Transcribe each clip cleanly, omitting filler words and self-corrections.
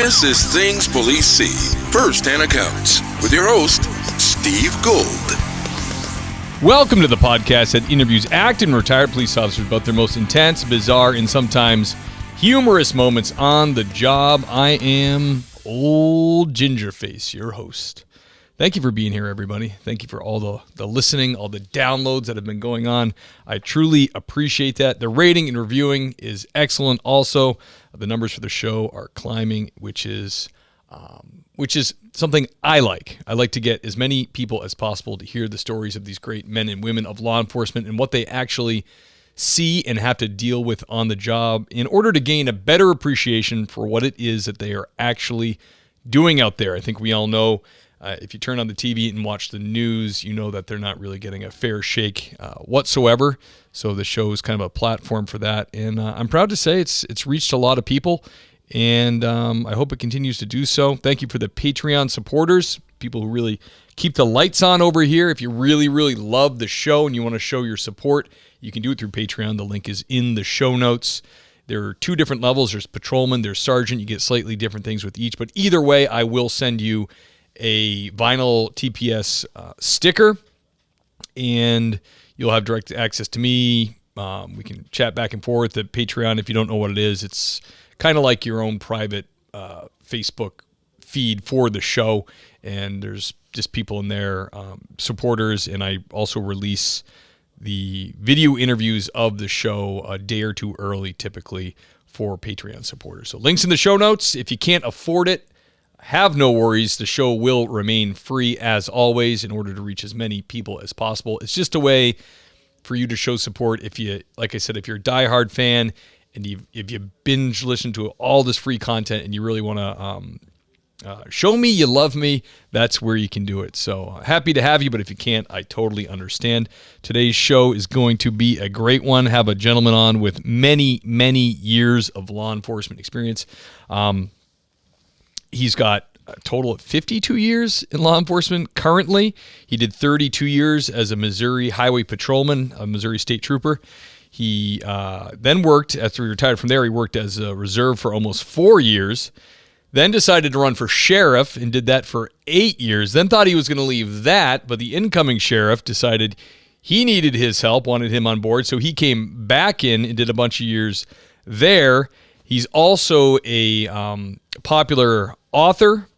This is Things Police See, First-Hand Accounts, with your host, Steve Gold. Welcome to the podcast that interviews active and retired police officers about their most intense, bizarre, and sometimes humorous moments on the job. I am Old Gingerface, your host. Thank you for being here, everybody. Thank you for all the listening, all the downloads that have been going on. I truly appreciate that. The rating and reviewing is excellent. Also, the numbers for the show are climbing, which is something I like. I like to get as many people as possible to hear the stories of these great men and women of law enforcement and what they actually see and have to deal with on the job in order to gain a better appreciation for what it is that they are actually doing out there. I think we all know if you turn on the TV and watch the news, you know that they're not really getting a fair shake whatsoever. So the show is kind of a platform for that. And I'm proud to say it's reached a lot of people. And I hope it continues to do so. Thank you for the Patreon supporters, people who really keep the lights on over here. If you really, really love the show and you want to show your support, you can do it through Patreon. The link is in the show notes. There are two different levels. There's patrolman, there's sergeant. You get slightly different things with each. But either way, I will send you a vinyl TPS sticker, and you'll have direct access to me. We can chat back and forth at Patreon. If you don't know what it is, it's kind of like your own private Facebook feed for the show, and there's just people in there, supporters, and I also release the video interviews of the show a day or two early, typically, for Patreon supporters. So links in the show notes. If you can't afford it, have no worries. The show will remain free as always in order to reach as many people as possible. It's just a way for you to show support. If you, like I said, if you're a diehard fan and if you binge listen to all this free content and you really want to show me you love me, that's where you can do it. So happy to have you, but if you can't, I totally understand. Today's show is going to be a great one. Have a gentleman on with many, many years of law enforcement experience. He's got a total of 52 years in law enforcement currently. He did 32 years as a Missouri highway patrolman, a Missouri state trooper. He then worked, after he retired from there, he worked as a reserve for almost 4 years, then decided to run for sheriff and did that for 8 years, then thought he was going to leave that, but the incoming sheriff decided he needed his help, wanted him on board, so he came back in and did a bunch of years there. He's also a popular author,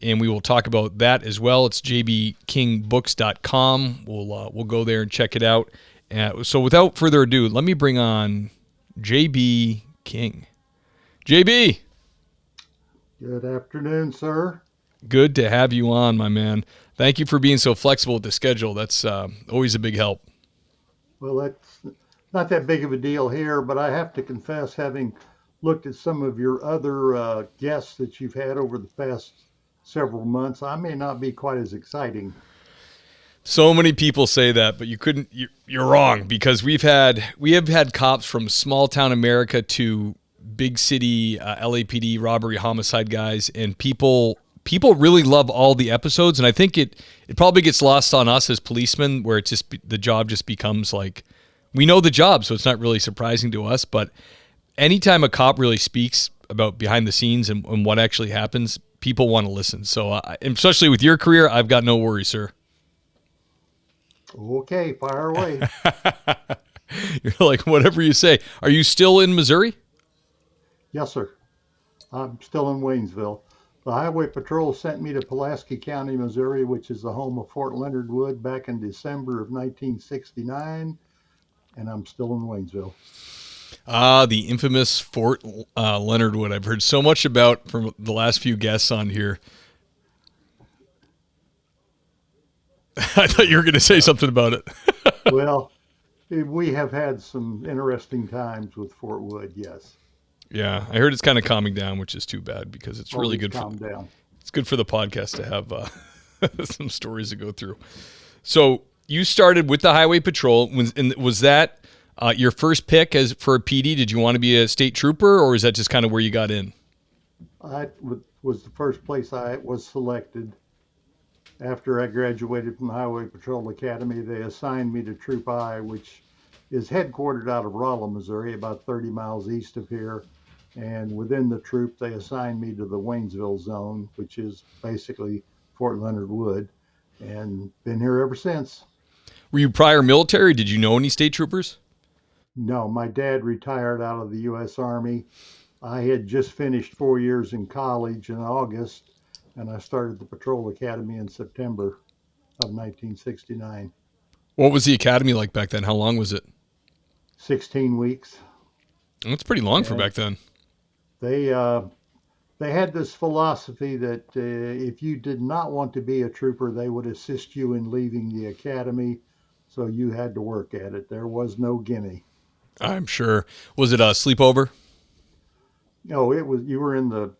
and we will talk about that as well. It's jbkingbooks.com. We'll go there and check it out. So without further ado, let me bring on JB King. JB. Good afternoon, sir. Good to have you on, my man. Thank you for being so flexible with the schedule. That's always a big help. Well, that's not that big of a deal here, but I have to confess, having looked at some of your other guests that you've had over the past several months, I may not be quite as exciting. So many people say that, but you're wrong, because we have had cops from small town America to big city LAPD robbery homicide guys, and people really love all the episodes, and I think it probably gets lost on us as policemen, where it just the job just becomes like, we know the job, so it's not really surprising to us. But anytime a cop really speaks about behind the scenes and what actually happens, people want to listen. So especially with your career, I've got no worries, sir. Okay, fire away. You're like, whatever you say. Are you still in Missouri? Yes, sir. I'm still in Waynesville. The Highway Patrol sent me to Pulaski County, Missouri, which is the home of Fort Leonard Wood, back in December of 1969, and I'm still in Waynesville. The infamous Fort Leonard Wood. I've heard so much about from the last few guests on here. I thought you were going to say something about it. Well, we have had some interesting times with Fort Wood, yes. Yeah, I heard it's kind of calming down, which is too bad, because it's really good. It's good for the podcast to have some stories to go through. So you started with the Highway Patrol. Was that your first pick for a PD? Did you want to be a state trooper, or is that just kind of where you got in? I was the first place I was selected. After I graduated from the Highway Patrol Academy, they assigned me to Troop I, which is headquartered out of Rolla, Missouri, about 30 miles east of here. And within the troop, they assigned me to the Waynesville zone, which is basically Fort Leonard Wood, and been here ever since. Were you prior military? Did you know any state troopers? No, my dad retired out of the U.S. Army. I had just finished 4 years in college in August, and I started the Patrol Academy in September of 1969. What was the academy like back then? How long was it? 16 weeks. That's pretty long for And back then. they uh, they had this philosophy that if you did not want to be a trooper, they would assist you in leaving the academy. So you had to work at it. There was no gimme. I'm sure. Was it a sleepover? No, it was, you were in the,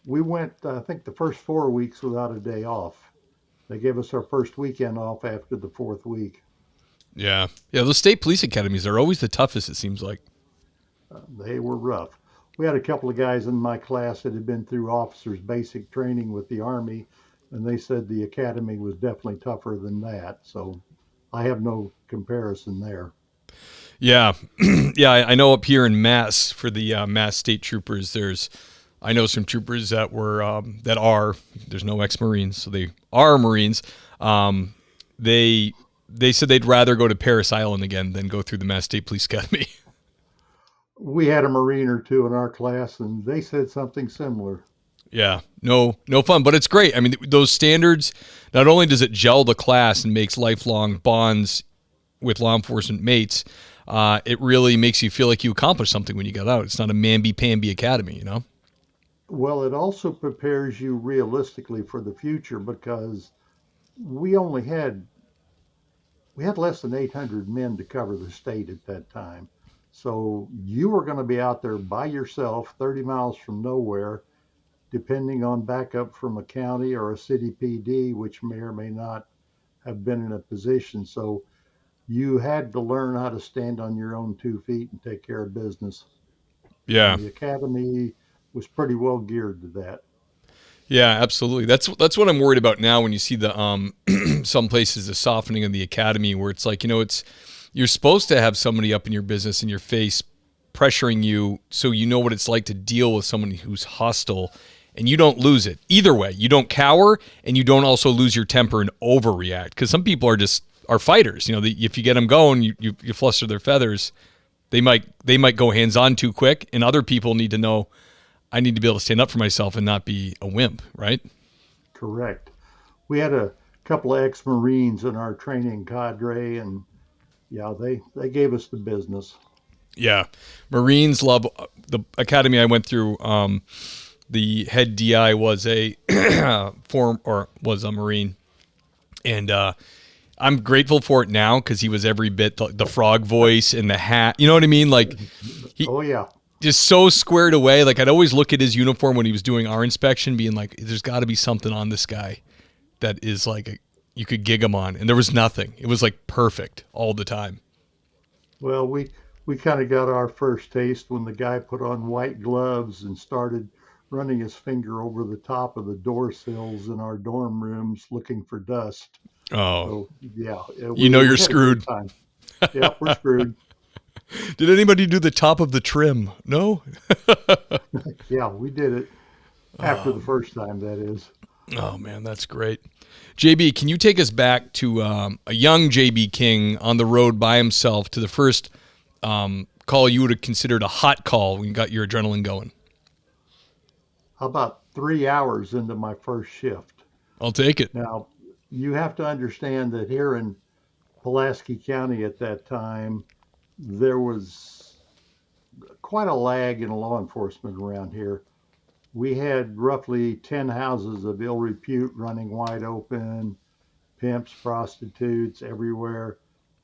we went, I think, the first 4 weeks without a day off. They gave us our first weekend off after the fourth week. Yeah. Yeah, those state police academies are always the toughest, it seems like. They were rough. We had a couple of guys in my class that had been through officers' basic training with the Army, and they said the academy was definitely tougher than that. So I have no comparison there. Yeah. Yeah, I know up here in Mass for the Mass State Troopers, I know some troopers that there's no ex-Marines, so they are Marines. Um, they they said they'd rather go to Paris Island again than go through the Mass State Police Academy. We had a Marine or two in our class, and they said something similar. Yeah, no fun, but it's great. I mean, those standards, not only does it gel the class and makes lifelong bonds with law enforcement mates, it really makes you feel like you accomplished something when you get out. It's not a mamby-pamby academy, you know? Well, it also prepares you realistically for the future because we only had we had less than 800 men to cover the state at that time. So you were going to be out there by yourself, 30 miles from nowhere, depending on backup from a county or a city PD, which may or may not have been in a position. So you had to learn how to stand on your own 2 feet and take care of business. And Yeah. the academy was pretty well geared to that. Yeah, absolutely. That's what I'm worried about now when you see the some places the softening of the academy where it's like, it's you're supposed to have somebody up in your business in your face pressuring you so you know what it's like to deal with someone who's hostile and you don't lose it. Either way, you don't cower and you don't also lose your temper and overreact because some people are fighters. If you get them going, you fluster their feathers, they might go hands on too quick, and other people need to know I need to be able to stand up for myself and not be a wimp, right? Correct. We had a couple of ex-Marines in our training cadre, and yeah, they gave us the business. Yeah, Marines love the academy I went through. The head DI was a was a Marine, and I'm grateful for it now because he was every bit the frog voice and the hat. You know what I mean? Like he Oh yeah, just so squared away. Like I'd always look at his uniform when he was doing our inspection, being like, "There's got to be something on this guy that is like you could gig him on," and there was nothing. It was like perfect all the time. well we kind of got our first taste when the guy put on white gloves and started running his finger over the top of the door sills in our dorm rooms looking for dust. Oh, So yeah, you're we had a great screwed. time. Yep, we're screwed. Did anybody do the top of the trim? No? Yeah, we did it after the first time, that is. Oh, man, that's great. JB, can you take us back to a young JB King on the road by himself to the first call you would have considered a hot call when you got your adrenaline going? About 3 hours into my first shift. I'll take it. Now, you have to understand that here in Pulaski County at that time, there was quite a lag in law enforcement around here. We had roughly 10 houses of ill repute running wide open, pimps, prostitutes everywhere.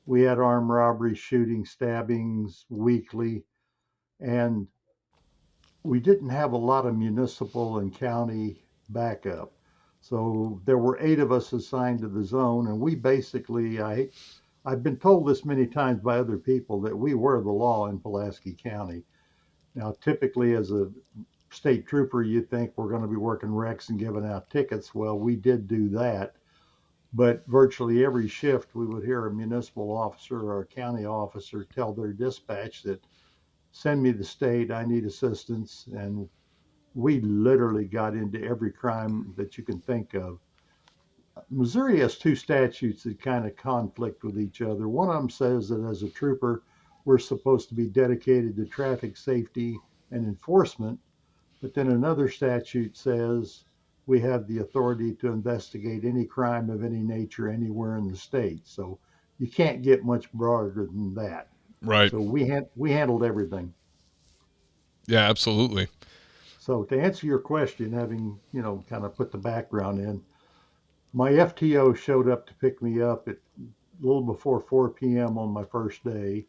We had armed robberies, shooting, stabbings weekly, and we didn't have a lot of municipal and county backup. So there were 8 of us assigned to the zone, and we basically, I've been told this many times by other people that we were the law in Pulaski County. Now, typically, as a state trooper, you think we're going to be working wrecks and giving out tickets. Well, we did do that, but virtually every shift we would hear a municipal officer or a county officer tell their dispatch that send me the state. I need assistance. And we literally got into every crime that you can think of. Missouri has two statutes that kind of conflict with each other. One of them says that as a trooper, we're supposed to be dedicated to traffic safety and enforcement. But then another statute says we have the authority to investigate any crime of any nature anywhere in the state. So you can't get much broader than that. Right. So we handled everything. Yeah, absolutely. So to answer your question, having kind of put the background in, my FTO showed up to pick me up at a little before 4 p.m. on my first day,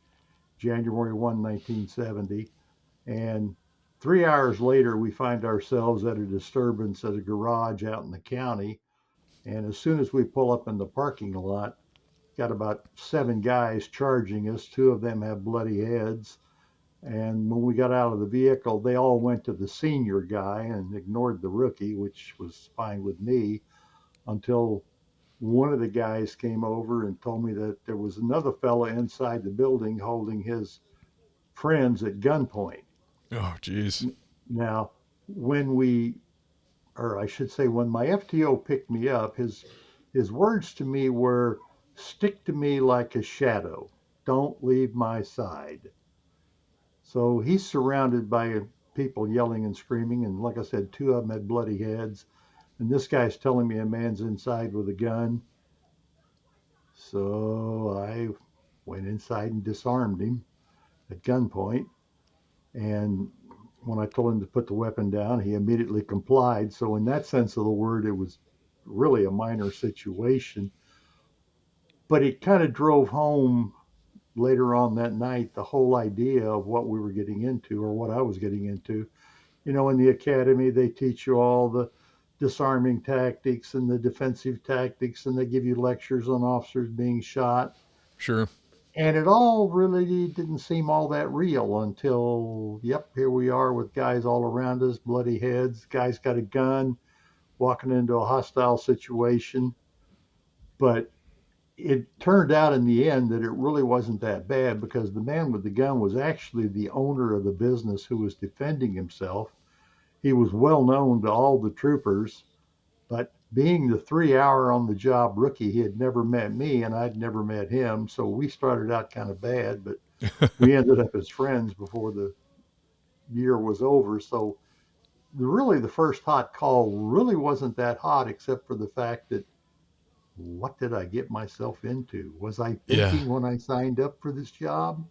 January 1, 1970. And 3 hours later, we find ourselves at a disturbance at a garage out in the county. And as soon as we pull up in the parking lot, got about 7 guys charging us. 2 of them have bloody heads. And when we got out of the vehicle, they all went to the senior guy and ignored the rookie, which was fine with me, until one of the guys came over and told me that there was another fella inside the building holding his friends at gunpoint. Oh, geez. Now, when we, or I should say, when my FTO picked me up, his words to me were, "Stick to me like a shadow. Don't leave my side." So he's surrounded by people yelling and screaming, and like I said, 2 of them had bloody heads. And this guy's telling me a man's inside with a gun. So I went inside and disarmed him at gunpoint. And when I told him to put the weapon down, he immediately complied. So, in that sense of the word, it was really a minor situation. But it kind of drove home later on that night the whole idea of what we were getting into, or what I was getting into. In the academy, they teach you all the disarming tactics and the defensive tactics, and they give you lectures on officers being shot. Sure. And it all really didn't seem all that real until, yep, here we are with guys all around us, bloody heads. Guy's got a gun, walking into a hostile situation. But it turned out in the end that it really wasn't that bad, because the man with the gun was actually the owner of the business who was defending himself. He was well known to all the troopers, but being the 3 hour on the job rookie, he had never met me and I'd never met him. So we started out kind of bad, but we ended up as friends before the year was over. So really the first hot call really wasn't that hot, except for the fact that, what did I get myself into? Was I Yeah. thinking when I signed up for this job?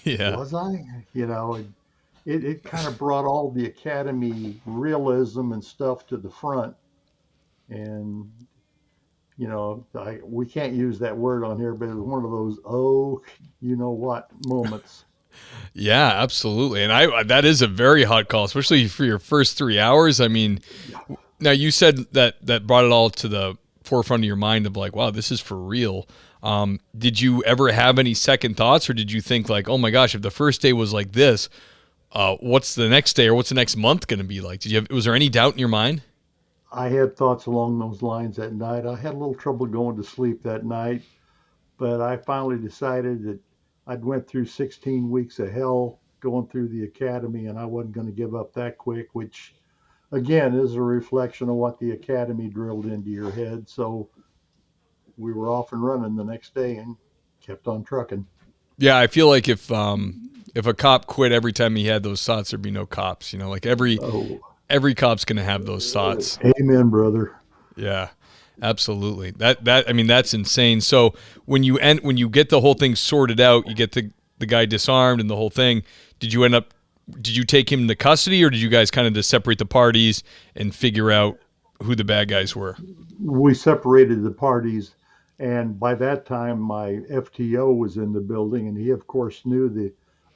Yeah. Was I? It kind of brought all the academy realism and stuff to the front. And we can't use that word on here, but it was one of those, oh, you know what moments. Yeah, absolutely. And I that is a very hot call, especially for your first 3 hours. I mean, Yeah. now you said that brought it all to the forefront of your mind of like, wow, this is for real. Did you ever have any second thoughts, or did you think like, oh my gosh, if the first day was like this, what's the next day or what's the next month going to be like? Was there any doubt in your mind? I had thoughts along those lines that night. I had a little trouble going to sleep that night, but I finally decided that I'd went through 16 weeks of hell going through the academy, and I wasn't going to give up that quick, which again is a reflection of what the academy drilled into your head. So we were off and running the next day and kept on trucking. Yeah, I feel like if a cop quit every time he had those thoughts, there'd be no cops. Like Oh, every cop's gonna have those thoughts. amen, brother. Yeah, absolutely. I mean that's insane. So when you get the whole thing sorted out, you get the guy disarmed and the whole thing. Did you take him into custody, or did you guys kind of just separate the parties and figure out who the bad guys were? We separated the parties, and by that time my FTO was in the building, and he of course knew the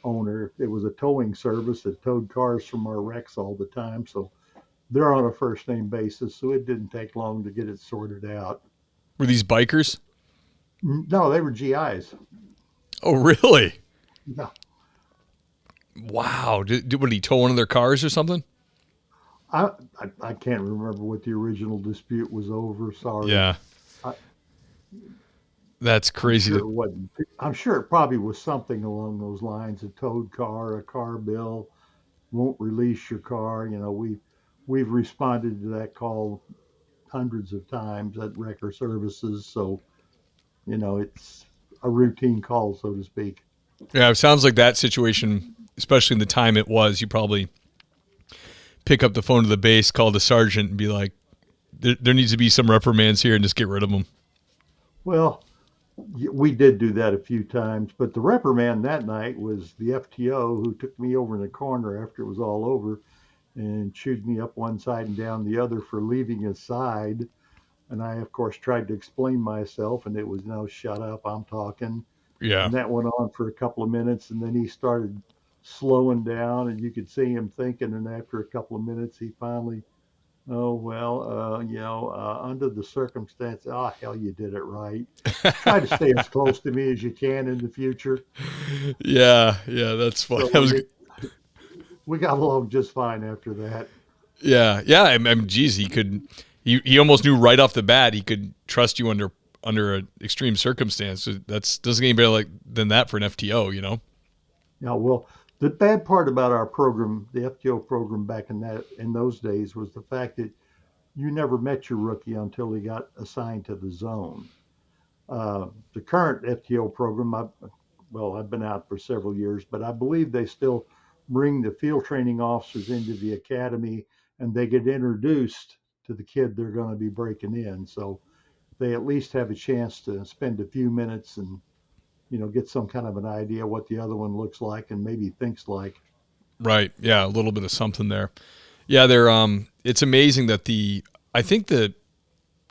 owner. It was a towing service that towed cars from our wrecks all the time, so they're on a first name basis, so it didn't take long to get it sorted out. Were these bikers? No, they were GIs. Oh, really? Yeah. Wow. Would he tow one of their cars or something? I can't remember what the original dispute was over. Sorry. Yeah. I, That's I'm crazy sure to it wasn't. I'm sure it probably was something along those lines: a towed car, a car bill, won't release your car. We've responded to that call hundreds of times at wrecker services, so it's a routine call, so to speak. Yeah, it sounds like that situation, especially in the time it was, you probably pick up the phone to the base, call the sergeant, and be like, there needs to be some reprimands here and just get rid of them. Well, we did do that a few times, but the reprimand that night was the FTO who took me over in the corner after it was all over and chewed me up one side and down the other for leaving his side. And I, of course, tried to explain myself, and it was, no, shut up, I'm talking. Yeah. And that went on for a couple of minutes, and then he started slowing down, and you could see him thinking. And after a couple of minutes, he finally, oh, well, under the circumstance, oh, hell, you did it right. Try to stay as close to me as you can in the future. Yeah, yeah, that's fun. So That was we got along just fine after that. yeah, yeah. I mean, geez, he almost knew right off the bat he could trust you under an extreme circumstance. So that's doesn't get any better like than that for an FTO. Yeah, well, the bad part about our program, the FTO program back in those days, was the fact that you never met your rookie until he got assigned to the zone. The current FTO program, I've been out for several years, but I believe they still bring the field training officers into the academy and they get introduced to the kid they're going to be breaking in. So they at least have a chance to spend a few minutes and get some kind of an idea what the other one looks like and maybe thinks like. Right. Yeah, a little bit of something there. Yeah, it's amazing that I think the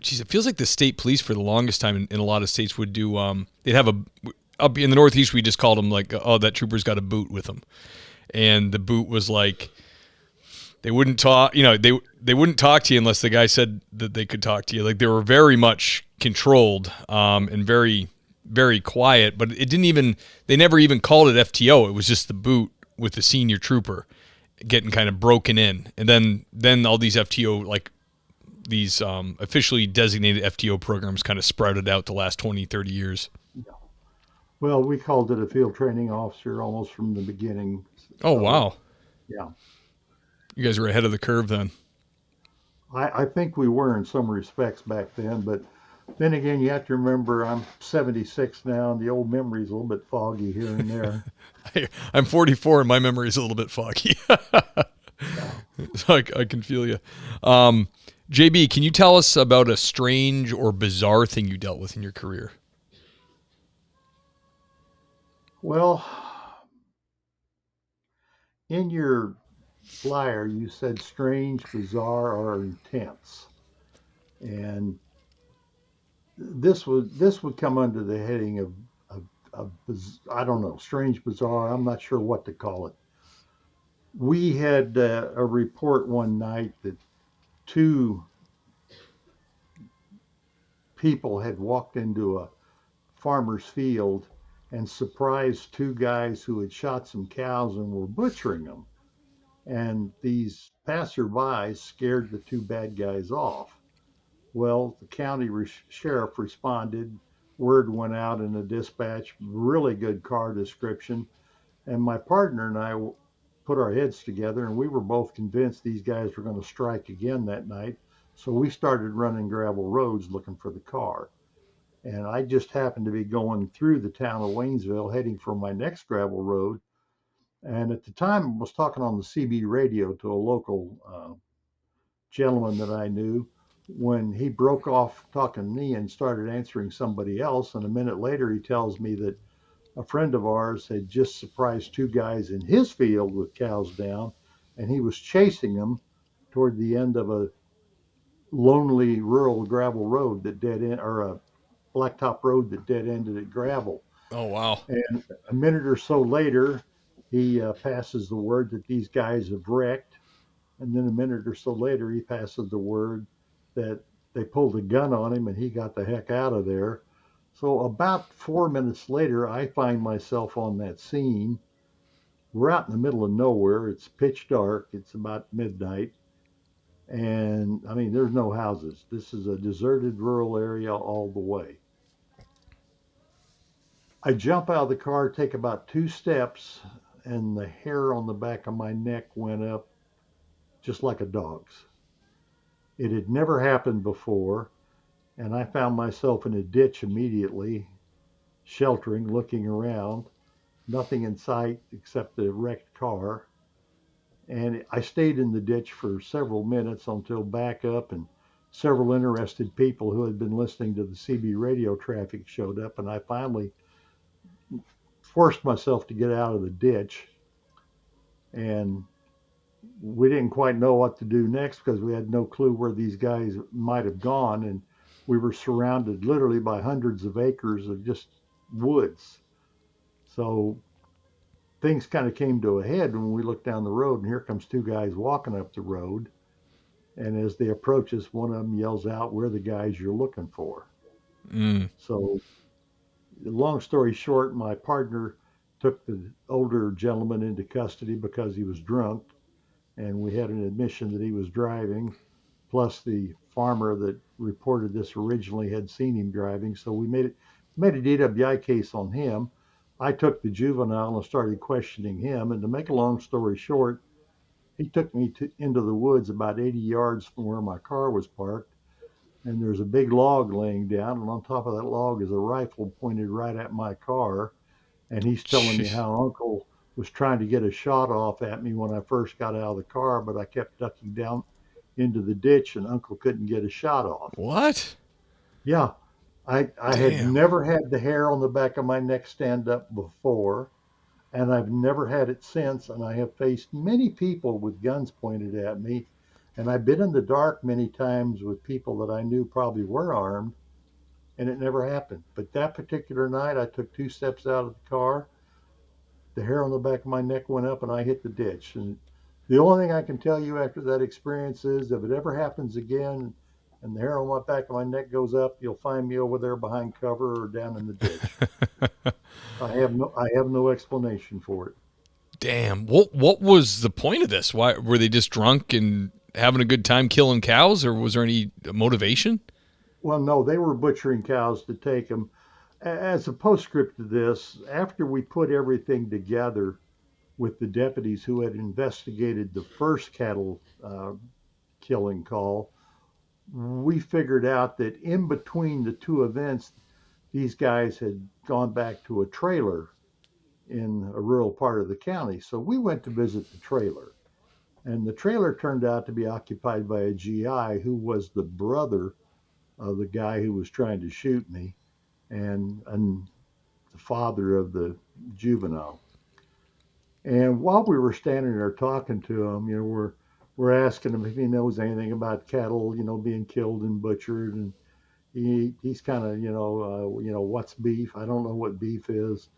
geez, it feels like the state police for the longest time in a lot of states would do they'd have a up in the Northeast we just called them like, oh, that trooper's got a boot with him. And the boot was like they wouldn't talk, they wouldn't talk to you unless the guy said that they could talk to you. Like they were very much controlled and very very quiet, but they never even called it FTO. It was just the boot with the senior trooper getting kind of broken in. And then all these FTO like these officially designated FTO programs kind of sprouted out the last 20, 30 years. Well, we called it a field training officer almost from the beginning. Oh, So, wow. yeah, You guys were ahead of the curve then. I think we were in some respects back then, but then again, you have to remember I'm 76 now, and the old memory is a little bit foggy here and there. I'm 44 and my memory is a little bit foggy. Yeah. So I can feel you. JB, can you tell us about a strange or bizarre thing you dealt with in your career? Well, in your flyer, you said strange, bizarre, or intense, and this would come under the heading of I don't know, strange, bizarre. I'm not sure what to call it. We had a report one night that two people had walked into a farmer's field and surprised two guys who had shot some cows and were butchering them. And these passerbys scared the two bad guys off. Well, the county sheriff responded. Word went out in a dispatch, really good car description. And my partner and I put our heads together, and we were both convinced these guys were going to strike again that night. So we started running gravel roads looking for the car. And I just happened to be going through the town of Waynesville, heading for my next gravel road. And at the time, I was talking on the CB radio to a local gentleman that I knew when he broke off talking to me and started answering somebody else. And a minute later, he tells me that a friend of ours had just surprised two guys in his field with cows down, and he was chasing them toward the end of a lonely rural gravel road that dead end, or a blacktop road that dead ended at gravel. Oh, wow. And a minute or so later, he passes the word that these guys have wrecked. And then a minute or so later, he passes the word that they pulled a gun on him and he got the heck out of there. So about 4 minutes later, I find myself on that scene. We're out in the middle of nowhere. It's pitch dark. It's about midnight. And I mean, there's no houses. This is a deserted rural area all the way. I jump out of the car, take about 2 steps, and the hair on the back of my neck went up just like a dog's. It had never happened before, and I found myself in a ditch immediately, sheltering, looking around, nothing in sight except the wrecked car. And I stayed in the ditch for several minutes until backup and several interested people who had been listening to the CB radio traffic showed up, and I finally forced myself to get out of the ditch. And we didn't quite know what to do next because we had no clue where these guys might have gone. And we were surrounded literally by hundreds of acres of just woods. So things kind of came to a head when we looked down the road, and here comes two guys walking up the road. And as they approach us, one of them yells out, "We're the guys you're looking for." Mm. So, long story short, my partner took the older gentleman into custody because he was drunk, and we had an admission that he was driving. Plus, the farmer that reported this originally had seen him driving, so we made a DWI case on him. I took the juvenile and started questioning him. And to make a long story short, he took me into the woods about 80 yards from where my car was parked, and there's a big log laying down, and on top of that log is a rifle pointed right at my car. And he's telling me Jeez. how Uncle was trying to get a shot off at me when I first got out of the car, but I kept ducking down into the ditch, and Uncle couldn't get a shot off. What? Yeah, I had Damn. never had the hair on the back of my neck stand up before, and I've never had it since. And I have faced many people with guns pointed at me, and I've been in the dark many times with people that I knew probably were armed, and it never happened. But that particular night, I took 2 steps out of the car, the hair on the back of my neck went up, and I hit the ditch. And the only thing I can tell you after that experience is if it ever happens again and the hair on my back of my neck goes up, you'll find me over there behind cover or down in the ditch. I have no explanation for it. Damn. What was the point of this? Why were they just drunk and having a good time killing cows, or was there any motivation? Well, no, they were butchering cows to take them. As a postscript to this, after we put everything together with the deputies who had investigated the first cattle killing call, we figured out that in between the two events, these guys had gone back to a trailer in a rural part of the county. So we went to visit the trailer. And the trailer turned out to be occupied by a GI who was the brother of the guy who was trying to shoot me, and the father of the juvenile. And while we were standing there talking to him, we're asking him if he knows anything about cattle, being killed and butchered. And he's kind of, what's beef? I don't know what beef is,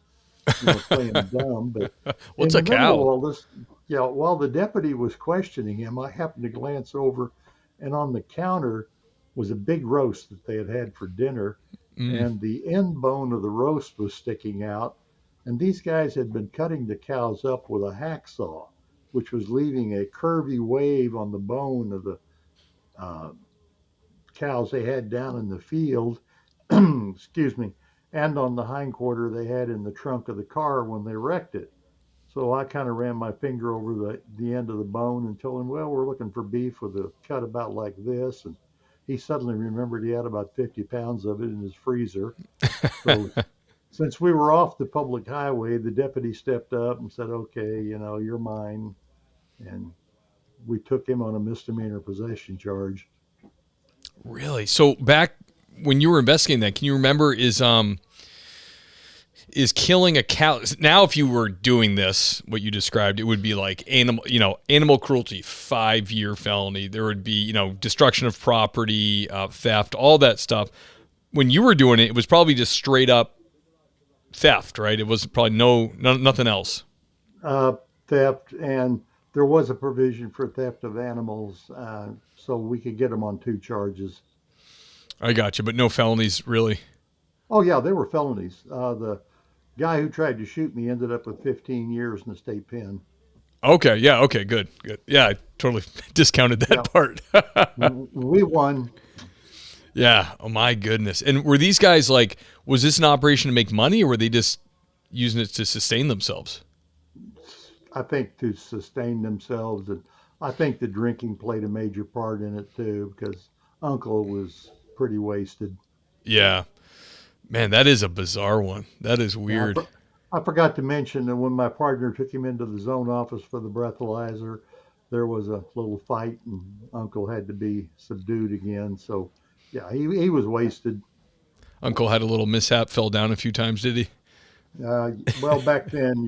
playing dumb. But What's in a the middle of cow? all this, while the deputy was questioning him, I happened to glance over, and on the counter was a big roast that they had had for dinner, Mm. and the end bone of the roast was sticking out. And these guys had been cutting the cows up with a hacksaw, which was leaving a curvy wave on the bone of the uh, cows they had down in the field. Excuse me. And on the hindquarter they had in the trunk of the car when they wrecked it. So I kind of ran my finger over the end of the bone and told him, well, we're looking for beef with a cut about like this. And he suddenly remembered he had about 50 pounds of it in his freezer. So since we were off the public highway, the deputy stepped up and said, okay, you're mine. And we took him on a misdemeanor possession charge. Really? So back when you were investigating that, can you remember is killing a cow now? If you were doing this, what you described, it would be like animal cruelty, 5-year felony. There would be destruction of property, theft, all that stuff. When you were doing it, it was probably just straight up theft, right? It was probably nothing else. Uh, Theft, and there was a provision for theft of animals, so we could get them on 2 charges. I got you, but no felonies really. Oh yeah, they were felonies. The guy who tried to shoot me ended up with 15 years in the state pen. Okay, yeah, okay, good. Yeah, I totally discounted Yeah, that part. we won. Yeah. Oh my goodness. And were these guys like? Was this an operation to make money, or were they just using it to sustain themselves? I think to sustain themselves, and I think the drinking played a major part in it too, because Uncle was pretty wasted. Yeah. Man, that is a bizarre one. That is Yeah, weird. I forgot to mention that when my partner took him into the zone office for the breathalyzer, there was a little fight, and Uncle had to be subdued again. So, yeah, he was wasted. Uncle had a little mishap, fell down a few times. Did he? Well, back then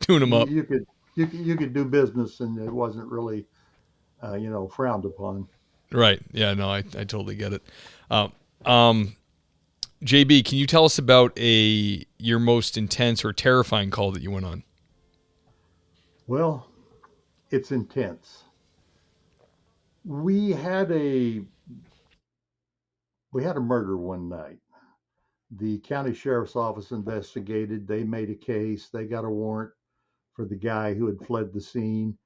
Tune him you, up. you could you could do business, and it wasn't really frowned upon. Right. Yeah. No, I totally get it. Um, um, JB, can you tell us about a your most intense or terrifying call that you went on? Well, it's intense. We had a we had a murder one night. The county sheriff's office investigated. They made a case. They got a warrant for the guy who had fled the scene.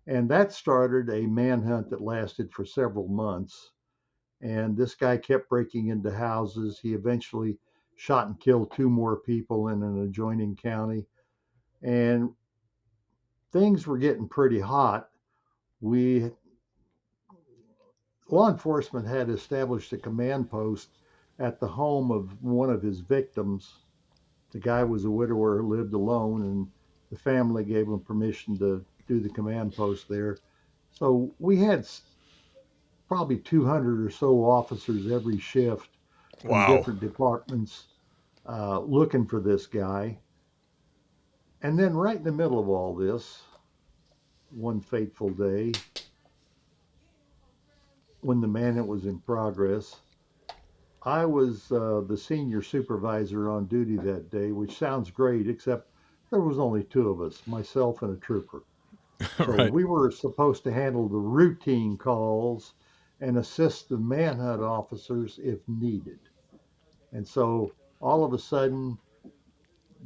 And that started a manhunt that lasted for several months. And this guy kept breaking into houses. He eventually shot and killed two more people in an adjoining county. And things were getting pretty hot. We Law enforcement had established a command post at the home of one of his victims. The guy was a widower who lived alone, and the family gave him permission to do the command post there. So we had probably 200 or so officers every shift from Wow. different departments looking for this guy. And then, right in the middle of all this, one fateful day, when the manhunt was in progress, I was the senior supervisor on duty that day, which sounds great, except there was only two of us, myself and a trooper. So Right. we were supposed to handle the routine calls and assist the manhunt officers if needed. And so all of a sudden,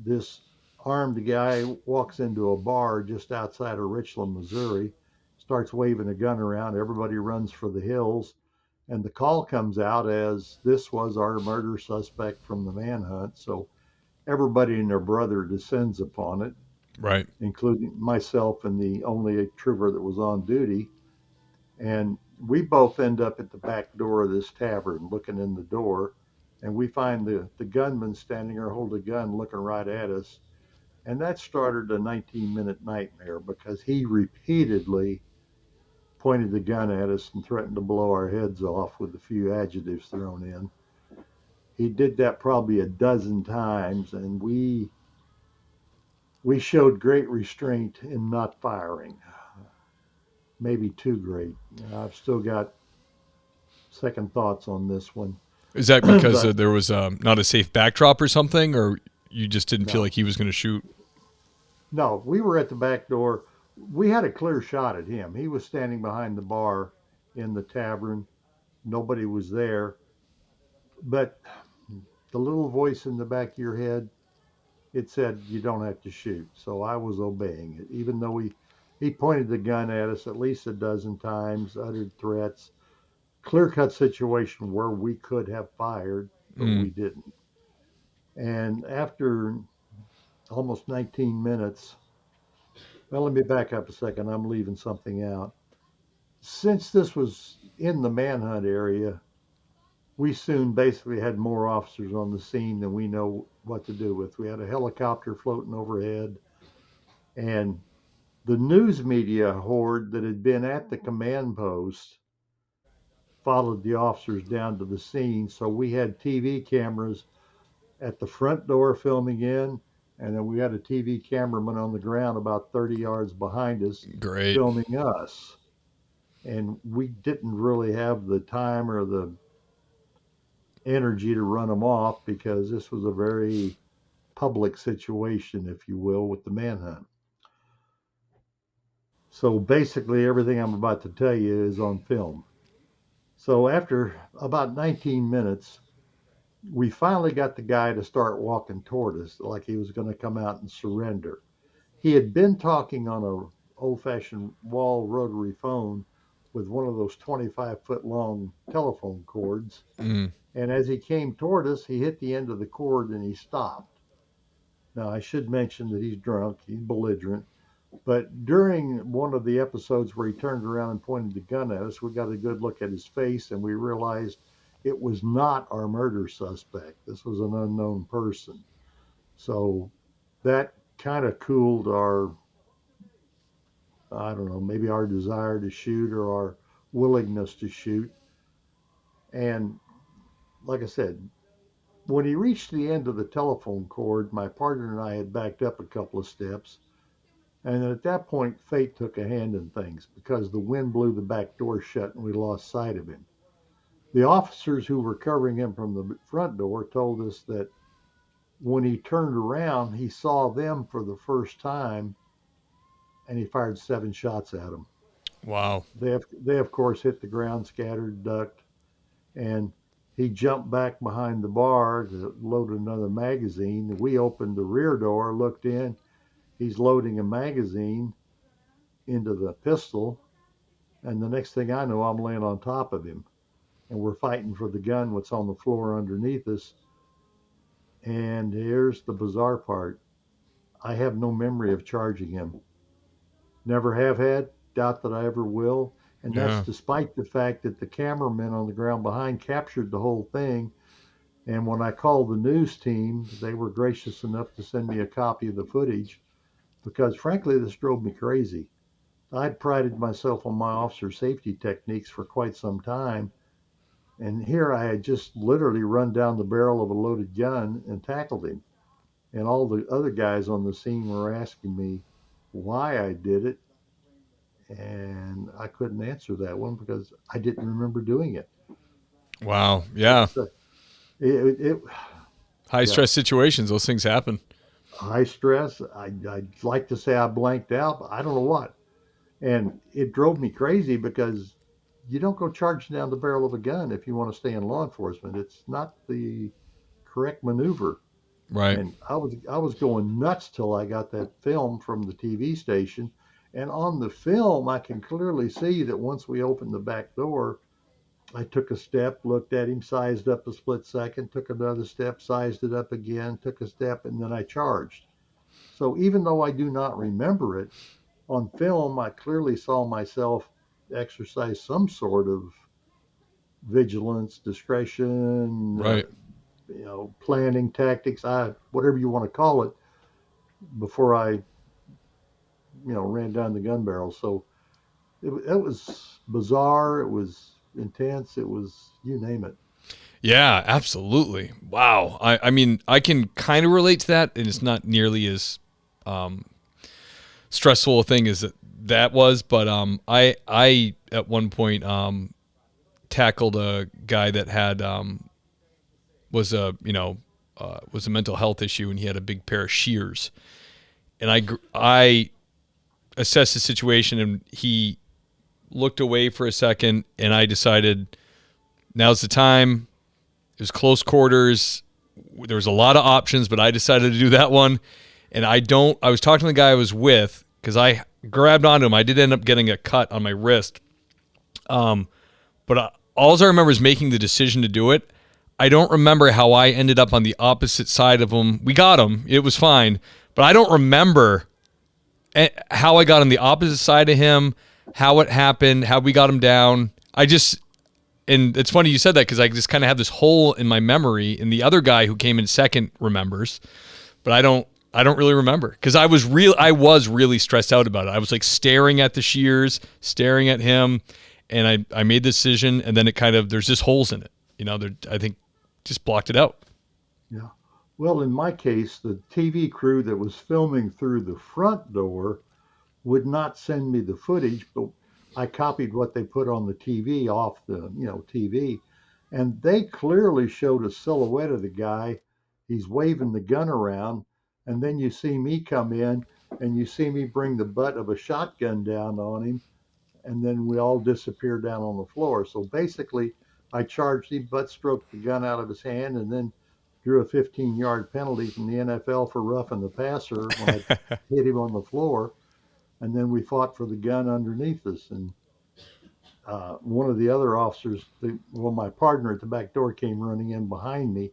this armed guy walks into a bar just outside of Richland, Missouri, starts waving a gun around. Everybody runs for the hills. And the call comes out as this was our murder suspect from the manhunt. So everybody and their brother descends upon it, Right. including myself and the only trooper that was on duty. And we both end up at the back door of this tavern looking in the door. And we find the gunman standing there holding a gun looking right at us. And that started a 19-minute nightmare because he repeatedly pointed the gun at us and threatened to blow our heads off with a few adjectives thrown in. He did that probably a dozen times, and we showed great restraint in not firing, maybe too great. I've still got second thoughts on this one. Is that because But there was not a safe backdrop or something, or you just didn't feel no, like he was going to shoot? no, we were at the back door. We had a clear shot at him. He was standing behind the bar in the tavern. Nobody was there. But the little voice in the back of your head, it said you don't have to shoot. So I was obeying it, even though he pointed the gun at us at least a dozen times, uttered threats, clear cut situation where we could have fired, but Mm. we didn't. And after almost 19 minutes, well, let me back up a second. I'm leaving something out. Since this was in the manhunt area, we soon basically had more officers on the scene than we know what to do with. We had a helicopter floating overhead, and the news media horde that had been at the command post followed the officers down to the scene. So we had TV cameras at the front door filming in, and then we had a TV cameraman on the ground about 30 yards behind us Great. filming us. And we didn't really have the time or the energy to run them off because this was a very public situation, if you will, with the manhunt. So basically, everything I'm about to tell you is on film. So after about 19 minutes, we finally got the guy to start walking toward us like he was going to come out and surrender. He had been talking on a old-fashioned wall rotary phone with one of those 25-foot long telephone cords. Mm. And as he came toward us, he hit the end of the cord and he stopped. Now, I should mention that he's drunk, he's belligerent. But during one of the episodes where he turned around and pointed the gun at us, we got a good look at his face and we realized it was not our murder suspect. This was an unknown person. So that kind of cooled our, I don't know, maybe our desire to shoot or our willingness to shoot. And like I said, when he reached the end of the telephone cord, my partner and I had backed up a couple of steps. And at that point, fate took a hand in things because the wind blew the back door shut and we lost sight of him. The officers who were covering him from the front door told us that when he turned around, he saw them for the first time and he fired 7 shots at them. Wow. They of course, hit the ground, scattered, ducked, and he jumped back behind the bar to load another magazine. We opened the rear door, looked in. He's loading a magazine into the pistol, and the next thing I know, I'm laying on top of him, and we're fighting for the gun, what's on the floor underneath us. And here's the bizarre part. I have no memory of charging him. Never have had, doubt that I ever will. And that's Yeah. despite the fact that the cameraman on the ground behind captured the whole thing. And when I called the news team, they were gracious enough to send me a copy of the footage because, frankly, this drove me crazy. I'd prided myself on my officer safety techniques for quite some time. And here I had just literally run down the barrel of a loaded gun and tackled him. And all the other guys on the scene were asking me why I did it. And I couldn't answer that one because I didn't remember doing it. Wow. Yeah. It's it High yeah, stress situations, those things happen. high stress. I'd like to say I blanked out, but I don't know what. And it drove me crazy because you don't go charging down the barrel of a gun if you want to stay in law enforcement. It's not the correct maneuver. Right. And I was going nuts till I got that film from the TV station. And on the film, I can clearly see that once we opened the back door, I took a step, looked at him, sized up a split second, took another step, sized it up again, took a step, and then I charged. So even though I do not remember it, on film, I clearly saw myself exercise some sort of vigilance, discretion, Right. planning, tactics, whatever you want to call it, before I, ran down the gun barrel. So it was bizarre. It was intense. It was, you name it. Yeah, absolutely. Wow. I mean, I can kind of relate to that, and it's not nearly as stressful a thing as that was. But I at one point tackled a guy that had was a mental health issue, and he had a big pair of shears, and I assessed the situation, and he looked away for a second, and I decided now's the time. It was close quarters. There was a lot of options, but I decided to do that one. And I was talking to the guy I was with because I grabbed onto him. I did end up getting a cut on my wrist. But all I remember is making the decision to do it. I don't remember how I ended up on the opposite side of him. We got him. It was fine. But I don't remember how I got on the opposite side of him, how it happened, how we got him down. And it's funny you said that because I just kind of have this hole in my memory, and the other guy who came in second remembers, but I don't really remember because I was really stressed out about it. I was like staring at the shears, staring at him, and I made the decision, and then there's just holes in it. I think just blocked it out. Yeah. Well, in my case, the TV crew that was filming through the front door would not send me the footage, but I copied what they put on the TV off the, TV, and they clearly showed a silhouette of the guy. He's waving the gun around, and then you see me come in, and you see me bring the butt of a shotgun down on him, and then we all disappear down on the floor. So basically, I charged him, butt stroked the gun out of his hand, and then drew a 15-yard penalty from the NFL for roughing the passer when I hit him on the floor. And then we fought for the gun underneath us. And one of the other officers, my partner at the back door came running in behind me,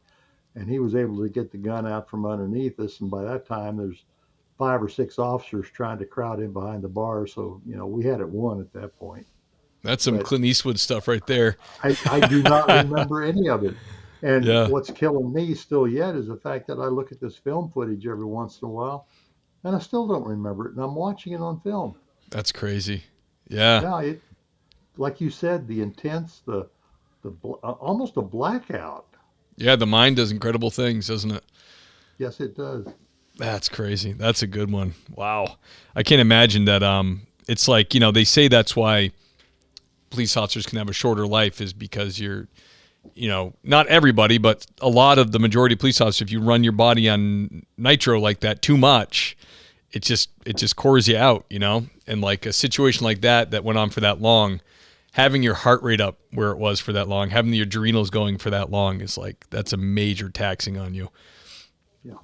and he was able to get the gun out from underneath us. And by that time, there's 5 or 6 officers trying to crowd in behind the bar. So, we had it won at that point. That's some But Clint Eastwood stuff right there. I do not remember any of it. And Yeah, what's killing me still yet is the fact that I look at this film footage every once in a while and I still don't remember it. And I'm watching it on film. that's crazy. Yeah. Yeah, like you said, the intense, almost a blackout. Yeah, the mind does incredible things, doesn't it? Yes, it does. That's crazy. That's a good one. Wow. I can't imagine that it's like, they say that's why police officers can have a shorter life is because you're, not everybody, but a lot of the majority of police officers, if you run your body on nitro like that too much, it just cores you out, And like a situation like that went on for that long, having your heart rate up where it was for that long, having the adrenals going for that long is like that's a major taxing on you. Yeah,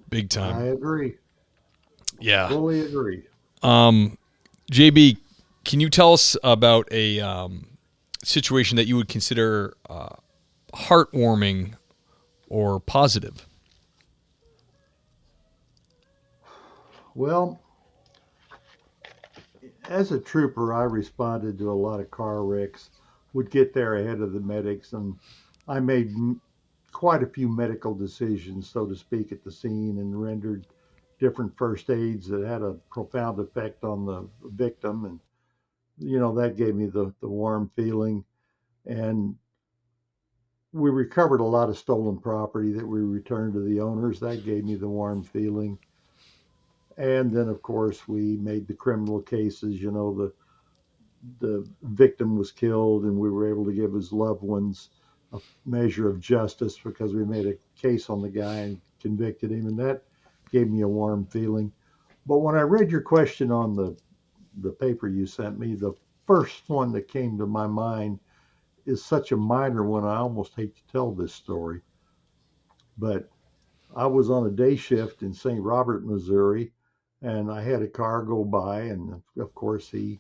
Big I time. agree. Yeah. Fully agree. JB, can you tell us about a situation that you would consider heartwarming or positive? Well, as a trooper, I responded to a lot of car wrecks, would get there ahead of the medics, and I made quite a few medical decisions, so to speak, at the scene and rendered different first aids that had a profound effect on the victim. And, that gave me the warm feeling. And we recovered a lot of stolen property that we returned to the owners. That gave me the warm feeling. And then, of course, we made the criminal cases. The victim was killed, and we were able to give his loved ones a measure of justice because we made a case on the guy and convicted him, and that gave me a warm feeling. But when I read your question on the paper you sent me, the first one that came to my mind is such a minor one. I almost hate to tell this story, but I was on a day shift in St. Robert, Missouri, and I had a car go by, and of course he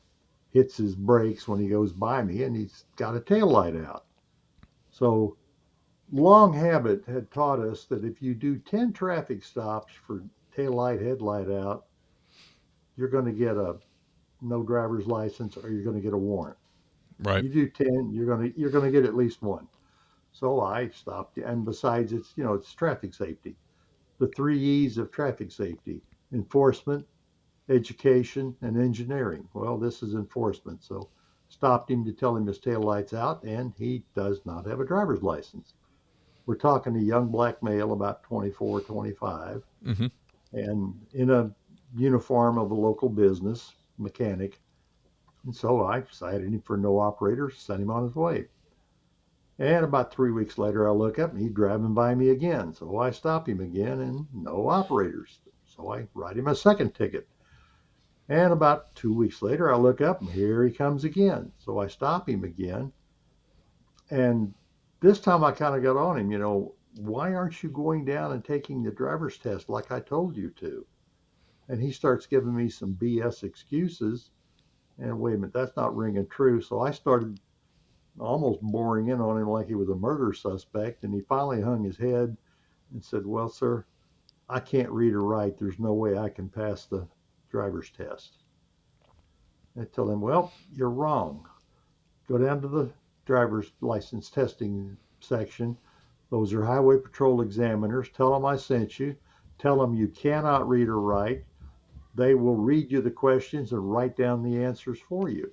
hits his brakes when he goes by me, and he's got a tail light out. So long habit had taught us that if you do 10 traffic stops for tail light, headlight out, you're going to get a no driver's license or you're going to get a warrant. Right. You do 10, you're going to get at least one. So I stopped, and besides, it's traffic safety. The 3 E's of traffic safety: enforcement, education, and engineering. Well, this is enforcement. So stopped him to tell him his tail lights out, and he does not have a driver's license. We're talking a young black male, about 24, 25, Mm-hmm. and in a uniform of a local business mechanic. And so I cited him for no operator, sent him on his way. And about 3 weeks later, I look up and he's driving by me again. So I stop him again, and no operators. So I write him a second ticket. And about 2 weeks later, I look up and here he comes again. So I stop him again. And this time I kind of got on him, why aren't you going down and taking the driver's test like I told you to? And he starts giving me some BS excuses. And wait a minute, that's not ringing true. So I started almost boring in on him like he was a murder suspect. And he finally hung his head and said, "Well, sir, I can't read or write. There's no way I can pass the driver's test." I told him, "Well, you're wrong. Go down to the driver's license testing section. Those are highway patrol examiners. Tell them I sent you. Tell them you cannot read or write. They will read you the questions and write down the answers for you."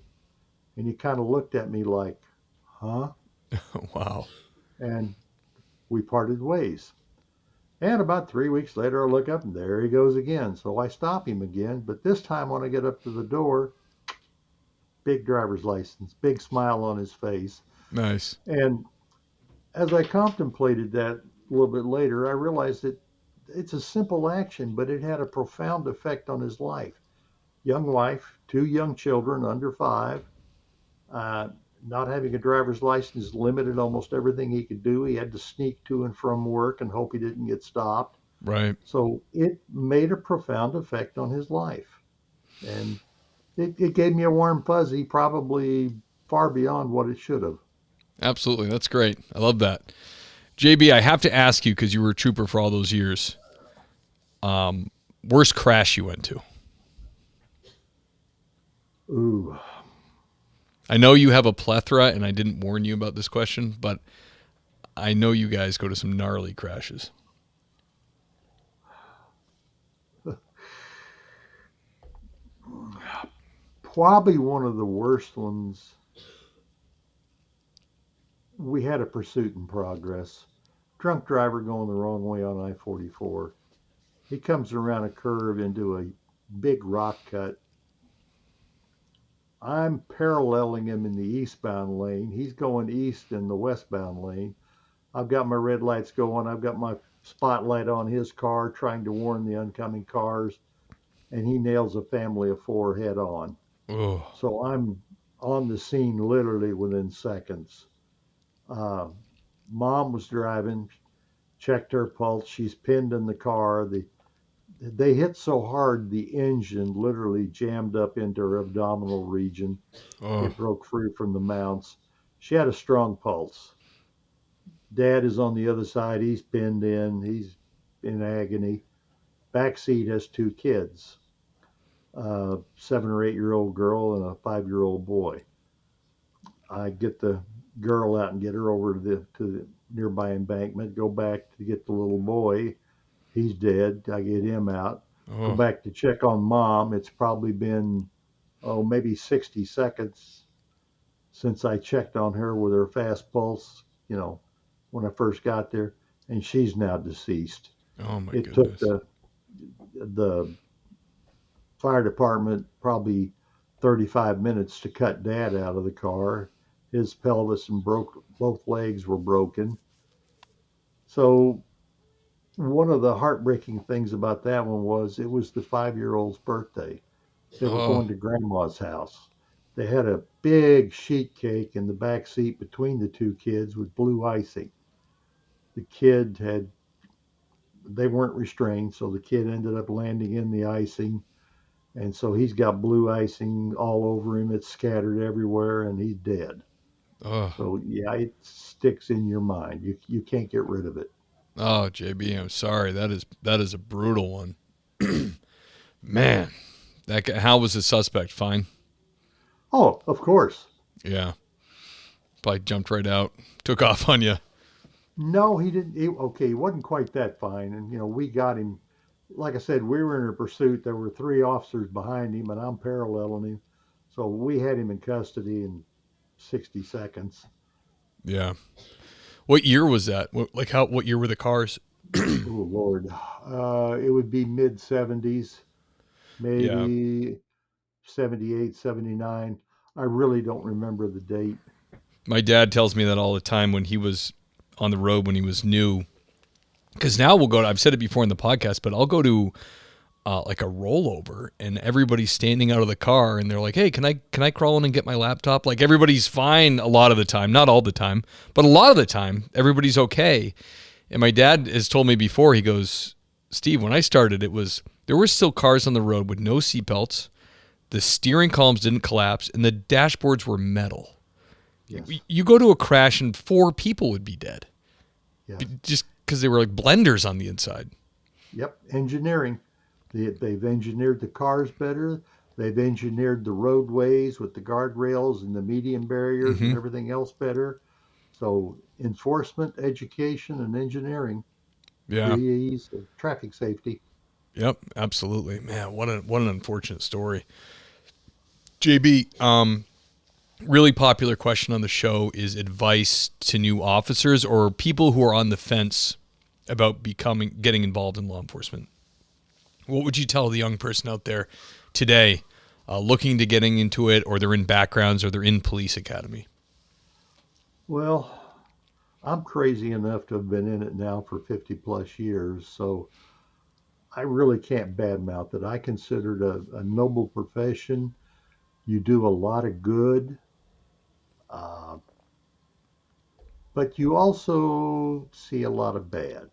And he kind of looked at me like, huh? Wow. And we parted ways. And about 3 weeks later, I look up and there he goes again. So I stop him again. But this time, when I get up to the door, big driver's license, big smile on his face. Nice. And as I contemplated that a little bit later, I realized that it's a simple action, but it had a profound effect on his life. Young wife, 2 young children under 5, uh, not having a driver's license limited almost everything he could do. He had to sneak to and from work and hope he didn't get stopped. Right. So it made a profound effect on his life. And it gave me a warm fuzzy probably far beyond what it should have. Absolutely. That's great. I love that. JB, I have to ask you, because you were a trooper for all those years, worst crash you went to? Ooh. I know you have a plethora, and I didn't warn you about this question, but I know you guys go to some gnarly crashes. Probably one of the worst ones. We had a pursuit in progress. Drunk driver going the wrong way on I-44. He comes around a curve into a big rock cut. I'm paralleling him in the eastbound lane. He's going east in the westbound lane. I've got my red lights going. I've got my spotlight on his car trying to warn the oncoming cars, and he nails a family of four head on. Oh, So I'm on the scene literally within seconds. Uh, Mom was driving, checked her pulse. She's pinned in the car. They hit so hard the engine literally jammed up into her abdominal region. oh, It broke free from the mounts. She had a strong pulse. Dad is on the other side. He's pinned in. He's in agony. Back seat has two kids, a 7 or 8 year old girl and a 5 year old boy. I get the girl out and get her over to the nearby embankment. Go back to get the little boy. He's dead. I get him out. Go oh, back to check on Mom. It's probably been maybe 60 seconds since I checked on her with her fast pulse. When I first got there, and she's now deceased. oh my It took goodness. the fire department probably 35 minutes to cut Dad out of the car. His pelvis and both legs were broken. So one of the heartbreaking things about that one was it was the 5 year old's birthday. They were Oh, going to grandma's house. They had a big sheet cake in the back seat between the two kids with blue icing. The kid had They weren't restrained, so the kid ended up landing in the icing, and so he's got blue icing all over him. It's scattered everywhere, and he's dead. oh, So yeah, it sticks in your mind. You can't get rid of it. oh, JB, I'm sorry. That is a brutal one. Man, how was the suspect? Fine. Oh, of course. Yeah, probably jumped right out, took off on you. No, he didn't. Okay, he wasn't quite that fine, and we got him. Like I said, we were in a pursuit. There were three officers behind him, and I'm paralleling him. So we had him in custody in 60 seconds. Yeah. What year was that? Like how? What year were the cars? Oh Lord, it would be mid 70s, Yeah. maybe 78, 79. I really don't remember the date. My dad tells me that all the time when he was on the road when he was new. Because now we'll go to, I've said it before in the podcast, but I'll go to like a rollover and everybody's standing out of the car and they're like, hey, can I crawl in and get my laptop? Like everybody's fine a lot of the time, not all the time, but a lot of the time, everybody's okay. And my dad has told me before, he goes, Steve, when I started, there were still cars on the road with no seatbelts. The steering columns didn't collapse and the dashboards were metal. Yes, You go to a crash and four people would be dead yes, just because they were like blenders on the inside. yep. Engineering. They've engineered the cars better. They've engineered the roadways with the guardrails and the median barriers and Mm-hmm. everything else better. So enforcement, education, and engineering Yeah. creates traffic safety. Yep. Absolutely. Man, what an unfortunate story. JB, really popular question on the show is advice to new officers or people who are on the fence about getting involved in law enforcement. What would you tell the young person out there today looking to getting into it, or they're in backgrounds, or they're in police academy? Well, I'm crazy enough to have been in it now for 50 plus years, so I really can't badmouth it. I consider it a noble profession. You do a lot of good, uh, but you also see a lot of bad.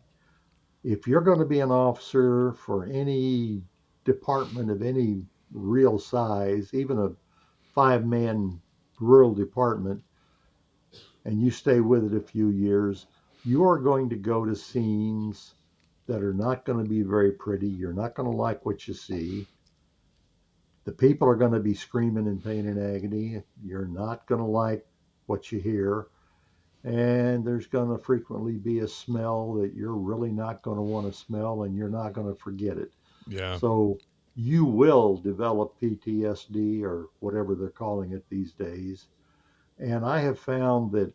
If you're going to be an officer for any department of any real size, even a 5 man rural department and you stay with it a few years, you are going to go to scenes that are not going to be very pretty. You're not going to like what you see. The people are going to be screaming in pain and agony. You're not going to like what you hear. And there's going to frequently be a smell that you're really not going to want to smell and you're not going to forget it. Yeah. So you will develop PTSD or whatever they're calling it these days. And I have found that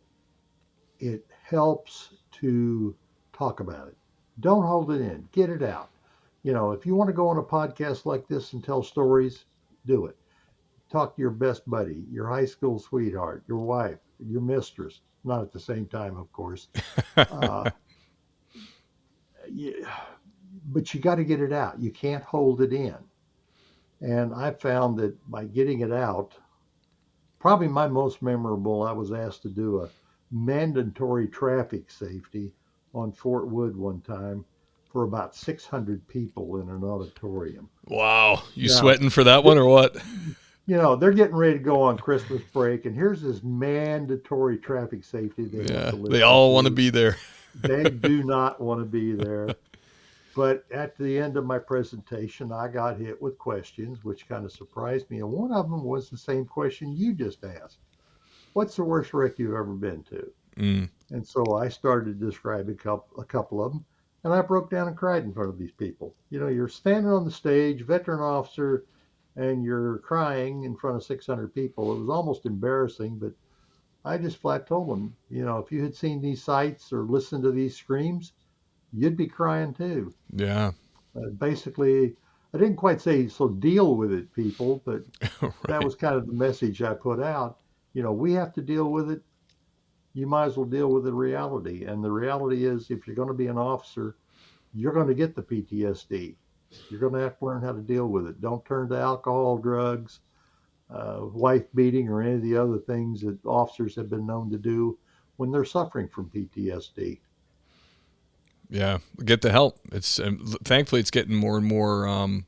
it helps to talk about it. Don't hold it in, get it out. If you want to go on a podcast like this and tell stories, do it. Talk to your best buddy, your high school sweetheart, your wife, your mistress, not at the same time, of course. Uh, yeah, but you got to get it out. You can't hold it in. And I found that by getting it out, probably my most memorable, I was asked to do a mandatory traffic safety on Fort Wood one time for about 600 people in an auditorium. Wow. You Now, sweating for that one or what? they're getting ready to go on Christmas break, and here's this mandatory traffic safety they have to listen They all want to to. be there. They do not want to be there. But at the end of my presentation, I got hit with questions, which kind of surprised me. And one of them was the same question you just asked. What's the worst wreck you've ever been to? Mm. And so I started describing a couple of them, and I broke down and cried in front of these people. You're standing on the stage, veteran officer, and you're crying in front of 600 people. It was almost embarrassing, but I just flat told them, if you had seen these sights or listened to these screams, you'd be crying too. Yeah. Basically, I didn't quite say, so deal with it, people, but Right. that was kind of the message I put out. We have to deal with it. You might as well deal with the reality. And the reality is, if you're going to be an officer, you're going to get the PTSD. You're going to have to learn how to deal with it. Don't turn to alcohol, drugs, wife beating, or any of the other things that officers have been known to do when they're suffering from PTSD. Yeah, get the help. It's thankfully it's getting more and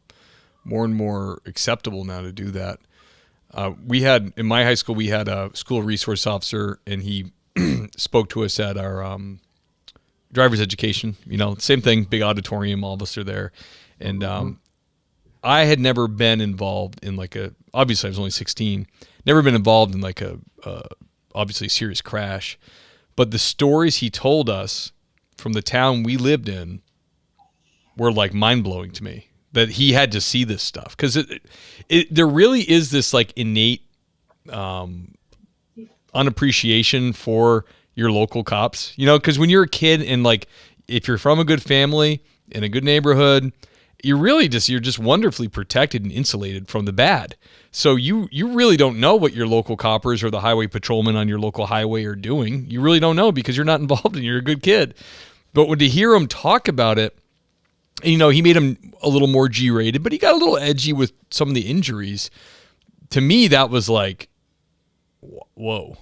more acceptable now to do that. We had in my high school we had a school resource officer, and he spoke to us at our driver's education. Same thing, big auditorium, all of us are there, and I had never been involved in obviously I was only 16, never been involved in obviously serious crash, but the stories he told us from the town we lived in were mind-blowing to me, that he had to see this stuff, because there really is this innate unappreciation for your local cops, because when you're a kid and if you're from a good family in a good neighborhood, you're just wonderfully protected and insulated from the bad. So you really don't know what your local coppers or the highway patrolmen on your local highway are doing. You really don't know because you're not involved and you're a good kid. But when to hear him talk about it, he made him a little more G-rated, but he got a little edgy with some of the injuries. To me, that was whoa,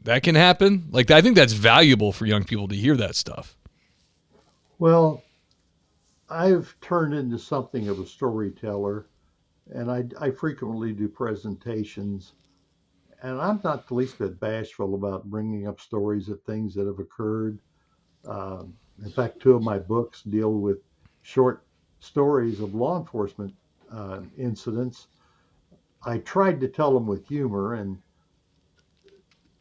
that can happen? I think that's valuable for young people to hear that stuff. Well, I've turned into something of a storyteller, and I frequently do presentations, and I'm not the least bit bashful about bringing up stories of things that have occurred. In fact, 2 of my books deal with short stories of law enforcement incidents. I tried to tell them with humor, and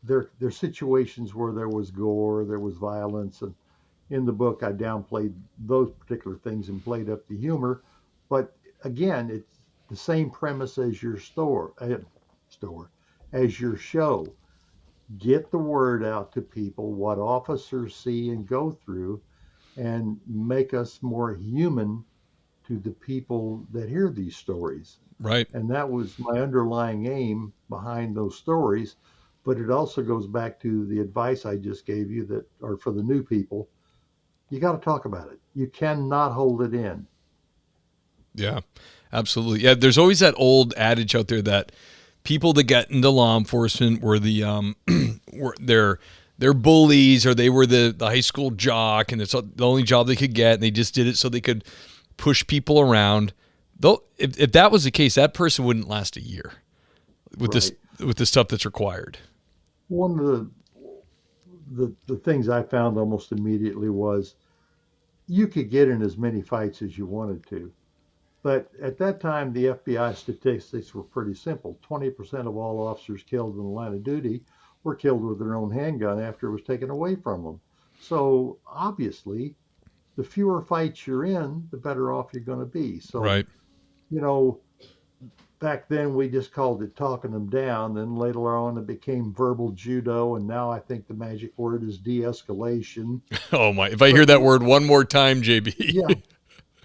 there situations where there was gore, there was violence, and in the book I downplayed those particular things and played up the humor. But again, it's the same premise as your as your show. Get the word out to people what officers see and go through, and make us more human to the people that hear these stories. Right. And that was my underlying aim behind those stories. But it also goes back to the advice I just gave you, that are for the new people. You got to talk about it. You cannot hold it in. Yeah, absolutely. Yeah, there's always that old adage out there that people that get into law enforcement were they're bullies, or they were the high school jock, and it's the only job they could get, and they just did it so they could push people around. Though, if that was the case, that person wouldn't last a year with this with the stuff that's required. One of the things I found almost immediately was you could get in as many fights as you wanted to. But at that time, the FBI statistics were pretty simple. 20% of all officers killed in the line of duty were killed with their own handgun after it was taken away from them. So obviously, the fewer fights you're in, the better off you're going to be. So, Right. you know, back then we just called it talking them down. Then later on, it became verbal judo. And now I think the magic word is de escalation. Oh, my. If I hear But that word one more time, JB. yeah,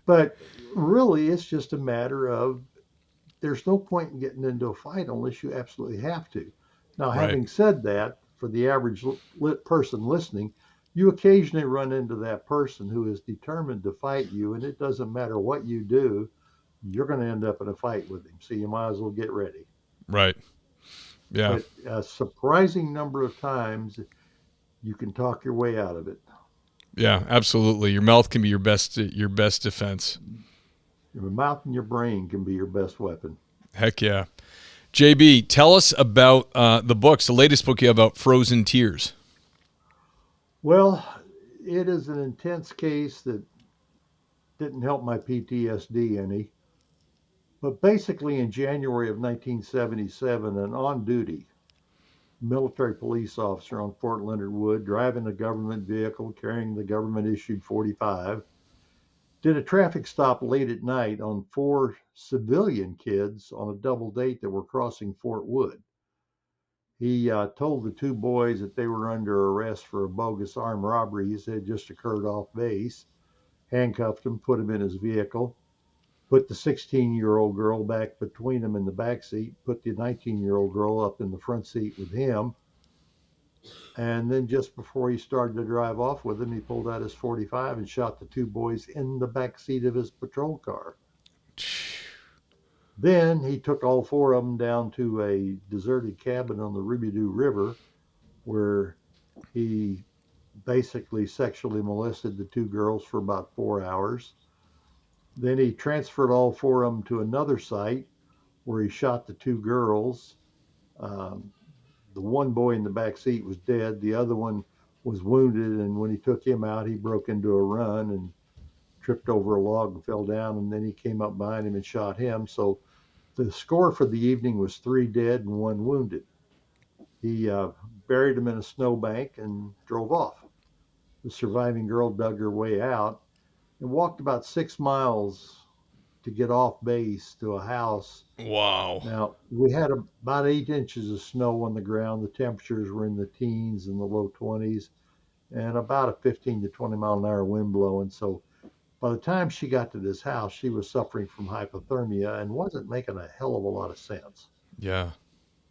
but really, it's just a matter of there's no point in getting into a fight unless you absolutely have to. Now, Right. having said that, for the average person listening, you occasionally run into that person who is determined to fight you, and it doesn't matter what you do, you're going to end up in a fight with him. So you might as well get ready. Right. Yeah. But a surprising number of times, you can talk your way out of it. Yeah, absolutely. Your mouth can be your best defense. Your mouth and your brain can be your best weapon. Heck yeah. JB, tell us about the books, the latest book you have out, Frozen Tears. Well, it is an intense case that didn't help my PTSD any. But basically, in January of 1977, an on duty military police officer on Fort Leonard Wood, driving a government vehicle carrying the government issued 45, did a traffic stop late at night on 4 civilian kids on a double date that were crossing Fort Wood. He told the 2 boys that they were under arrest for a bogus armed robbery that had just occurred off base, handcuffed them, put them in his vehicle, put the 16-year-old girl back between them in the back seat, put the 19-year-old girl up in the front seat with him. And then just before he started to drive off with him, he pulled out his 45 and shot the 2 boys in the back seat of his patrol car. Then he took all 4 of them down to a deserted cabin on the Rubidoux River where he basically sexually molested the 2 girls for about 4 hours. Then he transferred all 4 of them to another site where he shot the 2 girls. Um, the one boy in the back seat was dead. The other one was wounded, and when he took him out, he broke into a run and tripped over a log and fell down. And then he came up behind him and shot him. So the score for the evening was 3 dead and 1 wounded. He buried him in a snowbank and drove off. The surviving girl dug her way out and walked about 6 miles to get off base to a house. Wow. Now, we had about 8 inches of snow on the ground. The temperatures were in the teens and the low 20s, and about a 15 to 20 mile an hour wind blowing. So by the time she got to this house, she was suffering from hypothermia and wasn't making a hell of a lot of sense. Yeah.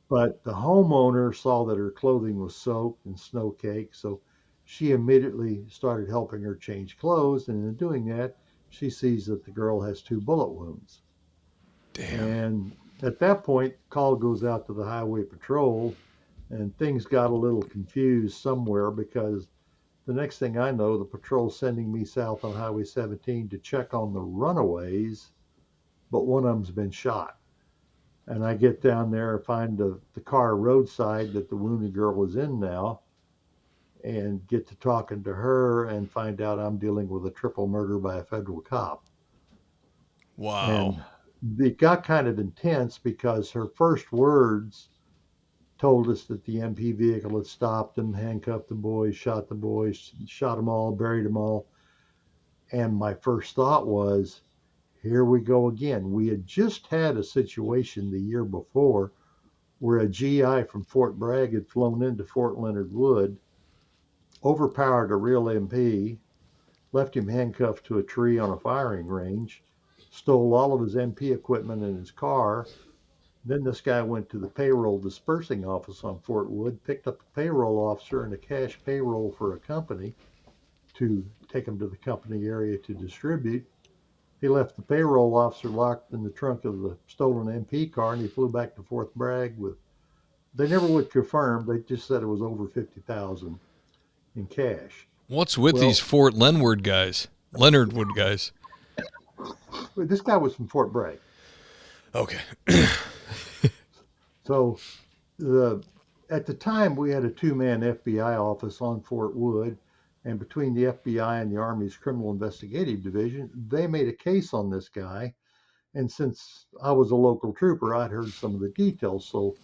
But the homeowner saw that her clothing was soaked and snow caked, so she immediately started helping her change clothes. And in doing that, she sees that the girl has 2 bullet wounds. Damn. And at that point, call goes out to the highway patrol, and things got a little confused somewhere because the next thing I know, the patrol's sending me south on Highway 17 to check on the runaways, but one of them's been shot. And I get down there and find the car roadside that the wounded girl was in now and get to talking to her and find out I'm dealing with a triple murder by a federal cop. Wow. And it got kind of intense because her first words told us that the MP vehicle had stopped them, handcuffed the boys, shot them all, buried them all. And my first thought was, here we go again. We had just had a situation the year before where a GI from Fort Bragg had flown into Fort Leonard Wood, overpowered a real MP, left him handcuffed to a tree on a firing range, stole all of his MP equipment in his car. Then this guy went to the payroll dispersing office on Fort Wood, picked up a payroll officer and a cash payroll for a company to take him to the company area to distribute. He left the payroll officer locked in the trunk of the stolen MP car, and he flew back to Fort Bragg with, they never would confirm, they just said it was over 50,000 in cash. What's with these Fort Leonard guys? This guy was from Fort Bragg. Okay. So the at the time we had a two-man FBI office on Fort Wood, and between the FBI and the Army's Criminal Investigative Division, they made a case on this guy. And since I was a local trooper, I'd heard some of the details. So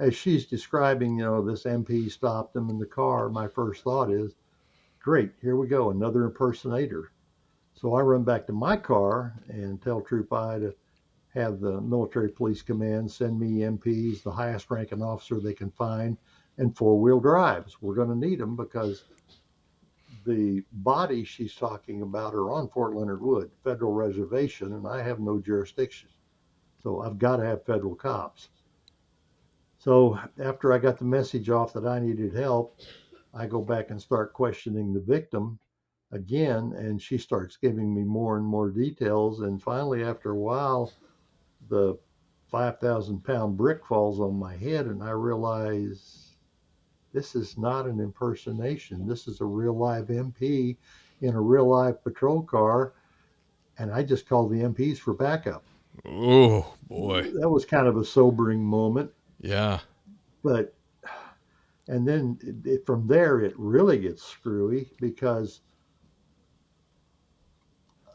as she's describing, this MP stopped him in the car, my first thought is, great, here we go, another impersonator. So I run back to my car and tell Troop I to have the military police command send me MPs, the highest ranking officer they can find, and four-wheel drives. We're going to need them because the bodies she's talking about are on Fort Leonard Wood, federal reservation, and I have no jurisdiction. So I've got to have federal cops. So after I got the message off that I needed help, I go back and start questioning the victim again, and she starts giving me more and more details. And finally, after a while, the 5,000-pound brick falls on my head, and I realize this is not an impersonation. This is a real live MP in a real live patrol car, and I just called the MPs for backup. Oh boy. That was kind of a sobering moment, Yeah. but and then from there it really gets screwy because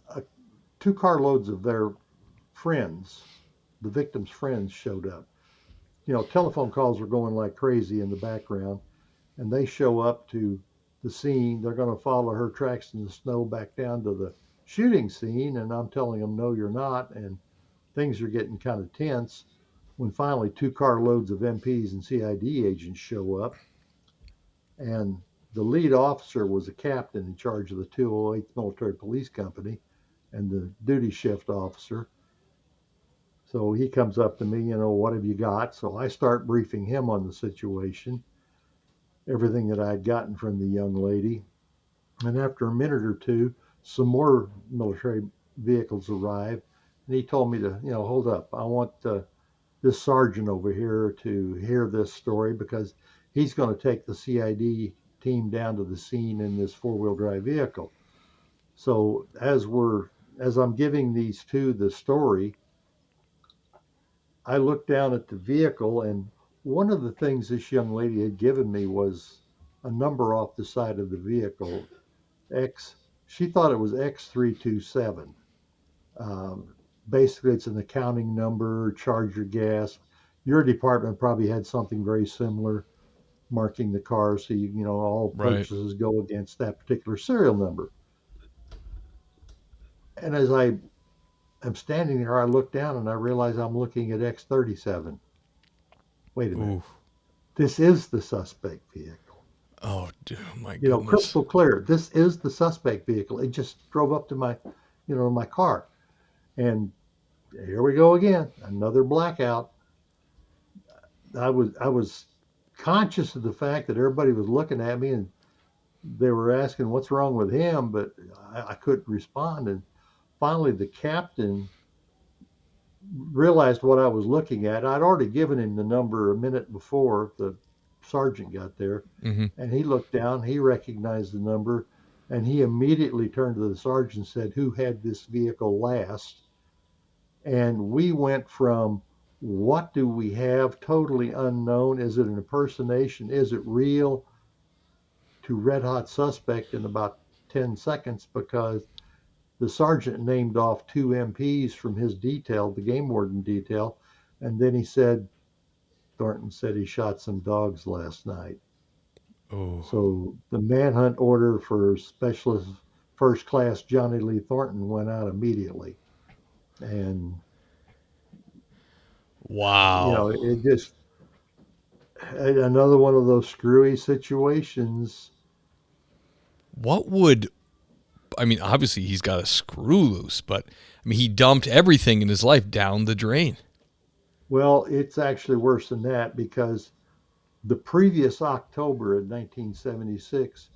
uh, two carloads of their friends, the victim's friends, showed up. Telephone calls were going like crazy in the background, and they show up to the scene. They're going to follow her tracks in the snow back down to the shooting scene, and I'm telling them, no, you're not. And things are getting kind of tense when finally two carloads of MPs and CID agents show up. And the lead officer was a captain in charge of the 208th Military Police Company and the duty shift officer. So he comes up to me, what have you got? So I start briefing him on the situation, everything that I'd gotten from the young lady. And after a minute or two, some more military vehicles arrived. And he told me to, hold up. I want this sergeant over here to hear this story because he's going to take the CID team down to the scene in this four-wheel drive vehicle. So as I'm giving these two the story, I looked down at the vehicle, and one of the things this young lady had given me was a number off the side of the vehicle. X. She thought it was X327. Basically, it's an accounting number, charge your gas. Your department probably had something very similar, marking the car so all Right. purchases go against that particular serial number. And as I am standing there, I look down and I realize I'm looking at X37. Wait a minute. Ooh. This is the suspect vehicle. Oh, my goodness. Crystal clear. This is the suspect vehicle. It just drove up to my car. And here we go again. Another blackout. I was conscious of the fact that everybody was looking at me and they were asking what's wrong with him, but I couldn't respond. And finally, the captain realized what I was looking at. I'd already given him the number a minute before the sergeant got there, Mm-hmm. and he looked down, he recognized the number, and he immediately turned to the sergeant and said, "Who had this vehicle last?" And we went from what do we have, totally unknown, is it an impersonation, is it real, to red hot suspect in about 10 seconds because the sergeant named off two MPs from his detail, the game warden detail, and then he said, Thornton said he shot some dogs last night. Oh. So the manhunt order for Specialist First Class Johnny Lee Thornton went out immediately. And, Wow. it just, another one of those screwy situations. What would I mean, obviously he's got a screw loose, but I mean he dumped everything in his life down the drain. Well, it's actually worse than that because the previous October in 1976,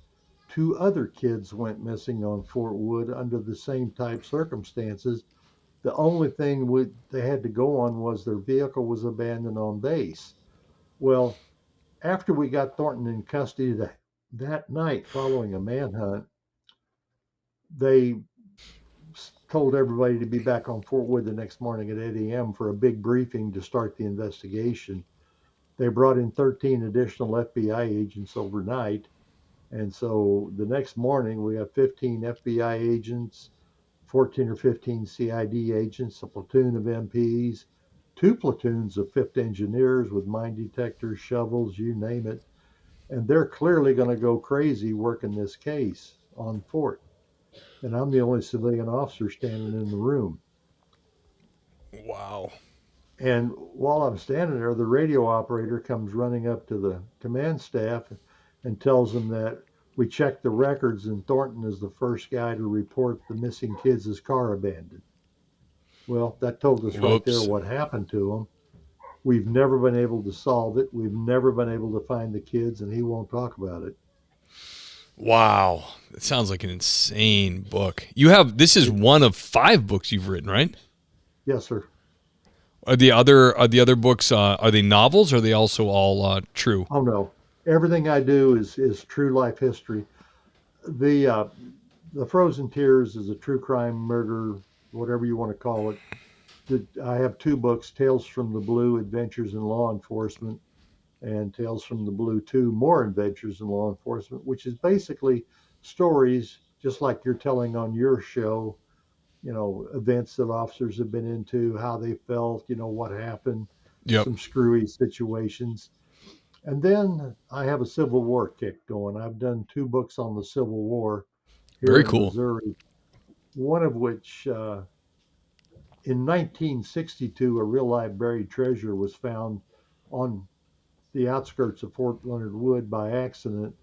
two other kids went missing on Fort Wood under the same type circumstances. The only thing they had to go on was their vehicle was abandoned on base. Well, after we got Thornton in custody that night following a manhunt, they told everybody to be back on Fort Wood the next morning at 8 a.m. for a big briefing to start the investigation. They brought in 13 additional FBI agents overnight. And so the next morning, we have 15 FBI agents, 14 or 15 CID agents, a platoon of MPs, two platoons of fifth engineers with mine detectors, shovels, you name it. And they're clearly going to go crazy working this case on Fort. And I'm the only civilian officer standing in the room. Wow. And while I'm standing there, the radio operator comes running up to the command staff and tells them that we checked the records and Thornton is the first guy to report the missing kids' car abandoned. Well, that told us right there Whoops. what happened to them. We've never been able to solve it. We've never been able to find the kids, and he won't talk about it. Wow. It sounds like an insane book. This is It one of 5 books you've written, right? yes, sir. Are the other books are they novels or are they also all true? Oh no, everything I do is true life history. The uh, the Frozen Tears is a true crime murder, whatever you want to call it. I have two books, Tales from the Blue, Adventures in Law Enforcement, and Tales from the Blue 2, More Adventures in Law Enforcement, which is basically stories, just like you're telling on your show, events that officers have been into, how they felt, what happened, Yep. some screwy situations. And then I have a Civil War kick going. I've done two books on the Civil War here Very in cool. Missouri, one of which in 1962, a real live buried treasure was found on the outskirts of Fort Leonard Wood by accident.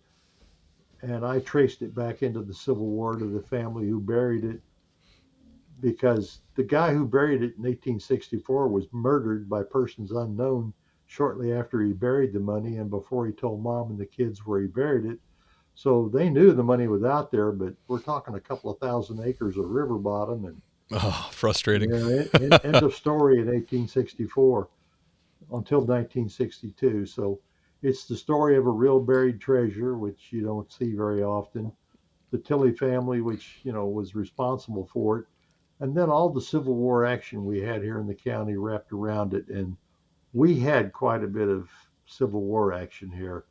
And I traced it back into the Civil War to the family who buried it because the guy who buried it in 1864 was murdered by persons unknown shortly after he buried the money and before he told mom and the kids where he buried it. So they knew the money was out there, but we're talking a couple of thousand acres of river bottom, and Oh, frustrating. end of story in 1864 until 1962. So it's the story of a real buried treasure, which you don't see very often. The Tilley family, which was responsible for it, and then all the Civil War action we had here in the county wrapped around it. And we had quite a bit of Civil War action here.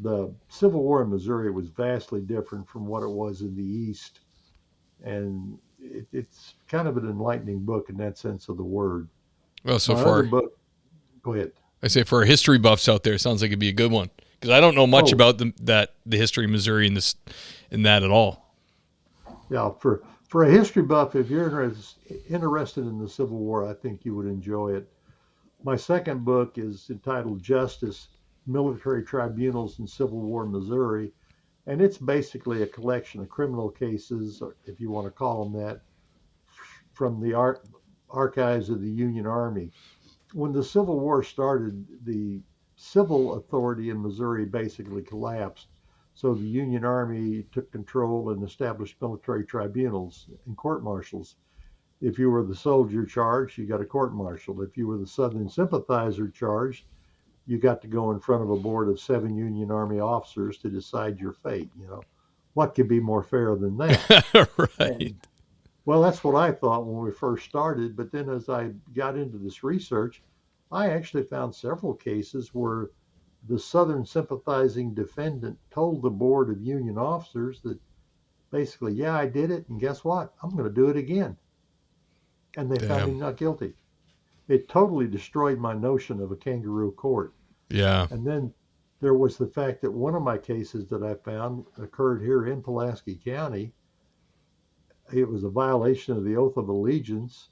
The Civil War in Missouri was vastly different from what it was in the East, and it's kind of an enlightening book in that sense of the word. Well, so My other far, book, go ahead. I say for our history buffs out there, it sounds like it'd be a good one because I don't know much Oh, about the history of Missouri in that at all. yeah, for a history buff, if you're interested in the Civil War, I think you would enjoy it. My second book is entitled Justice: Military Tribunals in Civil War Missouri, and it's basically a collection of criminal cases, if you want to call them that, from the archives of the Union Army. When the Civil War started, the civil authority in Missouri basically collapsed. So the Union Army took control and established military tribunals and court martials. If you were the soldier charged, you got a court martial. If you were the Southern sympathizer charged, you got to go in front of a board of 7 Union Army officers to decide your fate. What could be more fair than that? Right. And well, that's what I thought when we first started. But then as I got into this research, I actually found several cases where the Southern sympathizing defendant told the board of Union officers that basically, yeah, I did it. And guess what? I'm going to do it again. And they found Damn. him not guilty. It totally destroyed my notion of a kangaroo court. Yeah. And then there was the fact that one of my cases that I found occurred here in Pulaski County. It was a violation of the oath of allegiance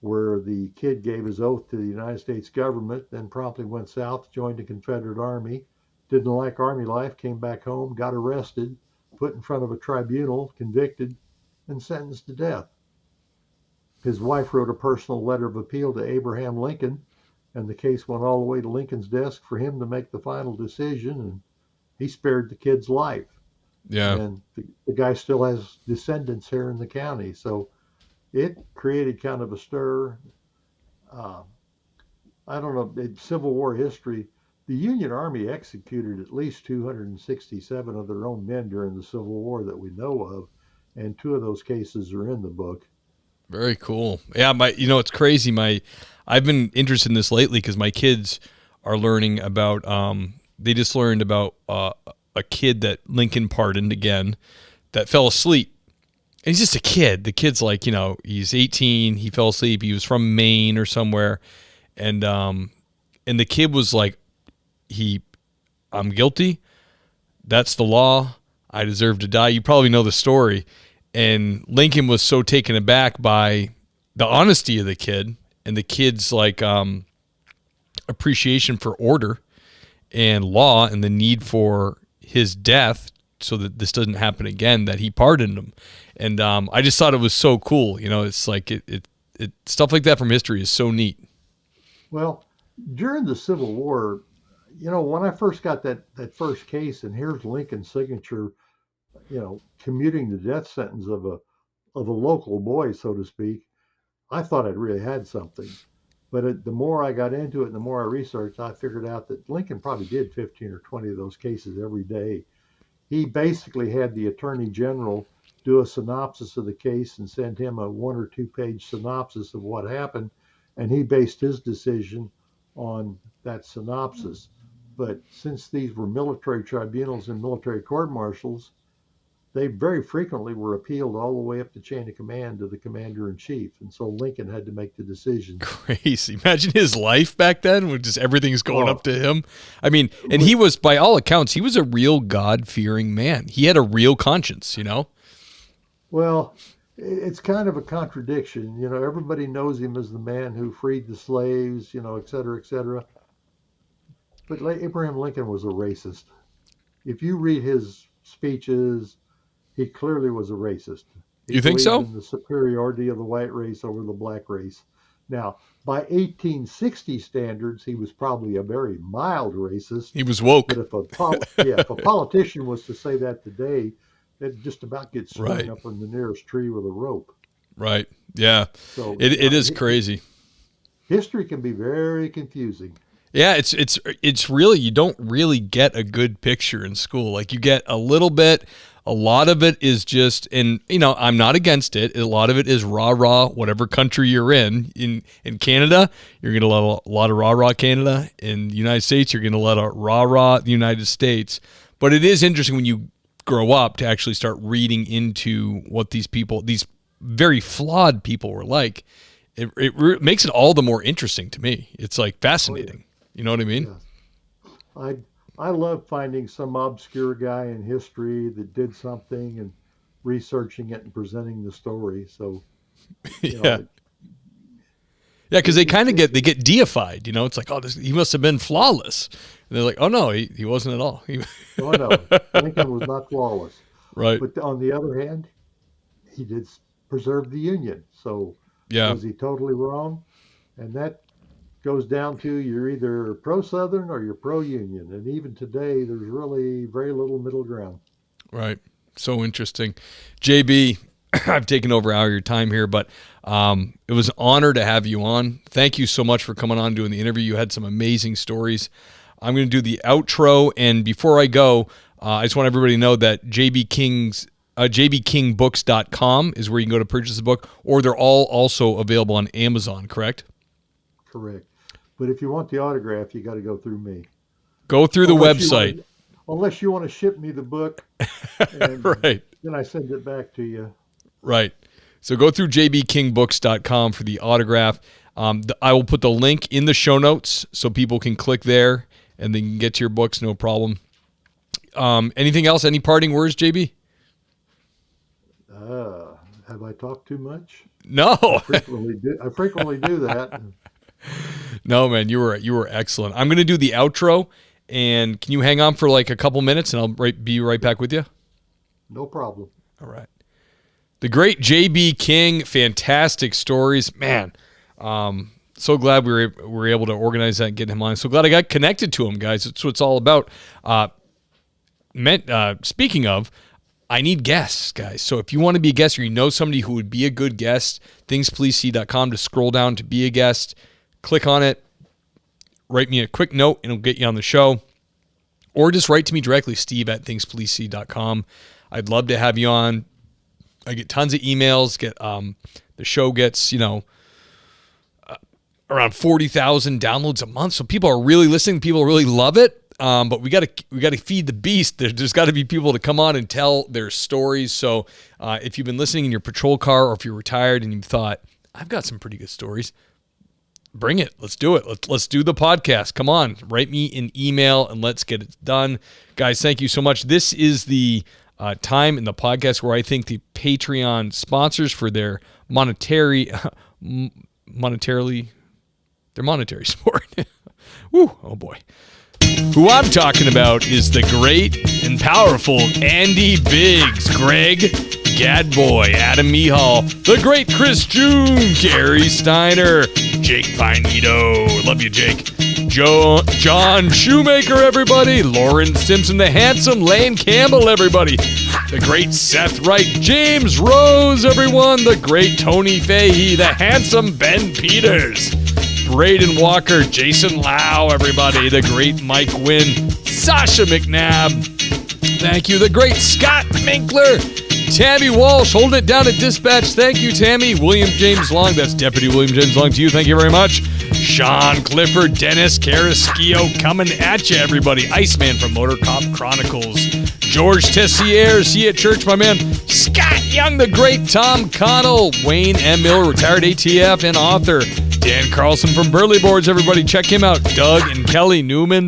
where the kid gave his oath to the United States government, then promptly went south, joined the Confederate Army, didn't like Army life, came back home, got arrested, put in front of a tribunal, convicted, and sentenced to death. His wife wrote a personal letter of appeal to Abraham Lincoln, and the case went all the way to Lincoln's desk for him to make the final decision, and he spared the kid's life. Yeah. And the guy still has descendants here in the county. So it created kind of a stir. Uh, I don't know, in Civil War history, the Union Army executed at least 267 of their own men during the Civil War that we know of, and two of those cases are in the book. Very cool. Yeah, it's crazy. I've been interested in this lately because my kids are learning about. They just learned about a kid that Lincoln pardoned again that fell asleep. And he's just a kid. The kid's like, he's 18. He fell asleep. He was from Maine or somewhere, and the kid was like, I'm guilty. That's the law. I deserve to die. You probably know the story. And Lincoln was so taken aback by the honesty of the kid and the kid's like appreciation for order and law and the need for his death so that this doesn't happen again, that he pardoned him. And I just thought it was so cool. It's like it stuff like that from history is so neat. Well, during the Civil War, when I first got that first case, and here's Lincoln's signature, commuting the death sentence of a local boy, so to speak, I thought I'd really had something. But the more I got into it and the more I researched, I figured out that Lincoln probably did 15 or 20 of those cases every day. He basically had the Attorney General do a synopsis of the case and send him a 1 or 2 page synopsis of what happened, and he based his decision on that synopsis. But since these were military tribunals and military court-martials, they very frequently were appealed all the way up the chain of command to the commander-in-chief. And so Lincoln had to make the decision. Crazy. Imagine his life back then when just everything's going up to him. I mean, and he was, by all accounts, he was a real God-fearing man. He had a real conscience, Well, it's kind of a contradiction. Everybody knows him as the man who freed the slaves, et cetera, et cetera. But Abraham Lincoln was a racist. If you read his speeches, he clearly was a racist. You think so? In the superiority of the white race over the black race. Now, by 1860 standards, he was probably a very mild racist. He was woke. But if a politician was to say that today, it just about gets strung up on the nearest tree with a rope. Right. Yeah. So it is crazy. History can be very confusing. Yeah, it's really, you don't really get a good picture in school. Like you get a little bit, a lot of it is just, and I'm not against it. A lot of it is rah-rah, whatever country you're in. In Canada, you're going to let a lot of rah-rah Canada. In the United States, you're going to let a rah-rah the United States. But it is interesting when you grow up to actually start reading into what these people, these very flawed people were like. It makes it all the more interesting to me. It's like fascinating. You know what I mean? Yeah. I love finding some obscure guy in history that did something and researching it and presenting the story. So, yeah, because they kind of get deified. It's like, he must have been flawless. And they're like, oh no, he wasn't at all. Oh no, Lincoln was not flawless. Right. But on the other hand, he did preserve the Union. So was he totally wrong? And that goes down to you're either pro-Southern or you're pro-Union. And even today, there's really very little middle ground. Right. So interesting. JB, I've taken over an hour of your time here, but it was an honor to have you on. Thank you so much for coming on and doing the interview. You had some amazing stories. I'm going to do the outro. And before I go, I just want everybody to know that jbkingbooks.com is where you can go to purchase the book, or they're all also available on Amazon, correct? Correct. But if you want the autograph, you got to go through me. Go through the website. Unless you want to ship me the book, and right. Then I send it back to you. Right. So go through jbkingbooks.com for the autograph. I will put the link in the show notes so people can click there and they can get to your books, no problem. Anything else? Any parting words, JB? Have I talked too much? No. I frequently do that. No, man, you were excellent. I'm going to do the outro, and can you hang on for like a couple minutes, and I'll be right back with you? No problem. All right. The great JB King, fantastic stories, man. So glad we were able to organize that and get him on. So glad I got connected to him, guys. That's what it's all about. Speaking of, I need guests, guys. So if you want to be a guest or you know somebody who would be a good guest, thingspleasesee.com to scroll down to be a guest. Click on it. Write me a quick note and it'll get you on the show. Or just write to me directly, steve@thingspleasesee.com. I'd love to have you on. I get tons of emails. The show gets, around 40,000 downloads a month. So people are really listening. People really love it. But we got to feed the beast. There's got to be people to come on and tell their stories. So if you've been listening in your patrol car, or if you're retired and you thought, I've got some pretty good stories, bring it. Let's do it. Let's do the podcast. Come on, write me an email and let's get it done. Guys, thank you so much. This is the time in the podcast where I thank the Patreon sponsors for their monetary support. Woo, oh boy. Who I'm talking about is the great and powerful Andy Biggs, Greg Gadboy, Adam Mihal, the great Chris June, Gary Steiner, Jake Finito, love you, Jake, John Shoemaker, everybody, Lauren Simpson, the handsome Lane Campbell, everybody, the great Seth Wright, James Rose, everyone, the great Tony Fahey, the handsome Ben Peters, Braden Walker, Jason Lau, everybody, the great Mike Wynn, Sasha McNabb, thank you, the great Scott Minkler, Tammy Walsh, holding it down at dispatch, thank you, Tammy, William James Long, that's Deputy William James Long to you, thank you very much, Sean Clifford, Dennis Carrasquillo, coming at you, everybody, Iceman from Motor Cop Chronicles, George Tessier, see you at church, my man, Scott Young, the great Tom Connell, Wayne M. Miller, retired ATF and author, Dan Carlson from Burley Boards, everybody, check him out, Doug and Kelly Newman,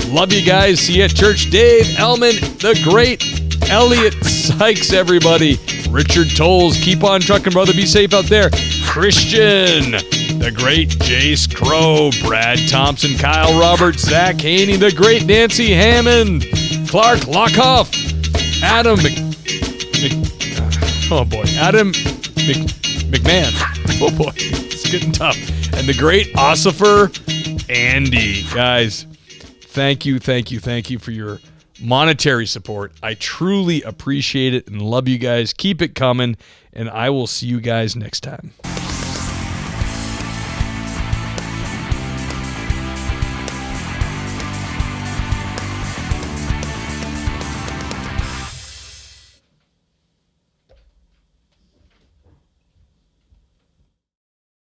love you guys, see you at church, Dave Ellman, the great Elliot Sykes, everybody, Richard Tolles, keep on trucking, brother, be safe out there, Christian, the great Jace Crow, Brad Thompson, Kyle Roberts, Zach Haney, the great Nancy Hammond, Clark Lockhoff, Adam McMahon. Oh boy, it's getting tough. And the great Ossifer Andy. Guys, thank you for your monetary support. I truly appreciate it and love you guys. Keep it coming, and I will see you guys next time.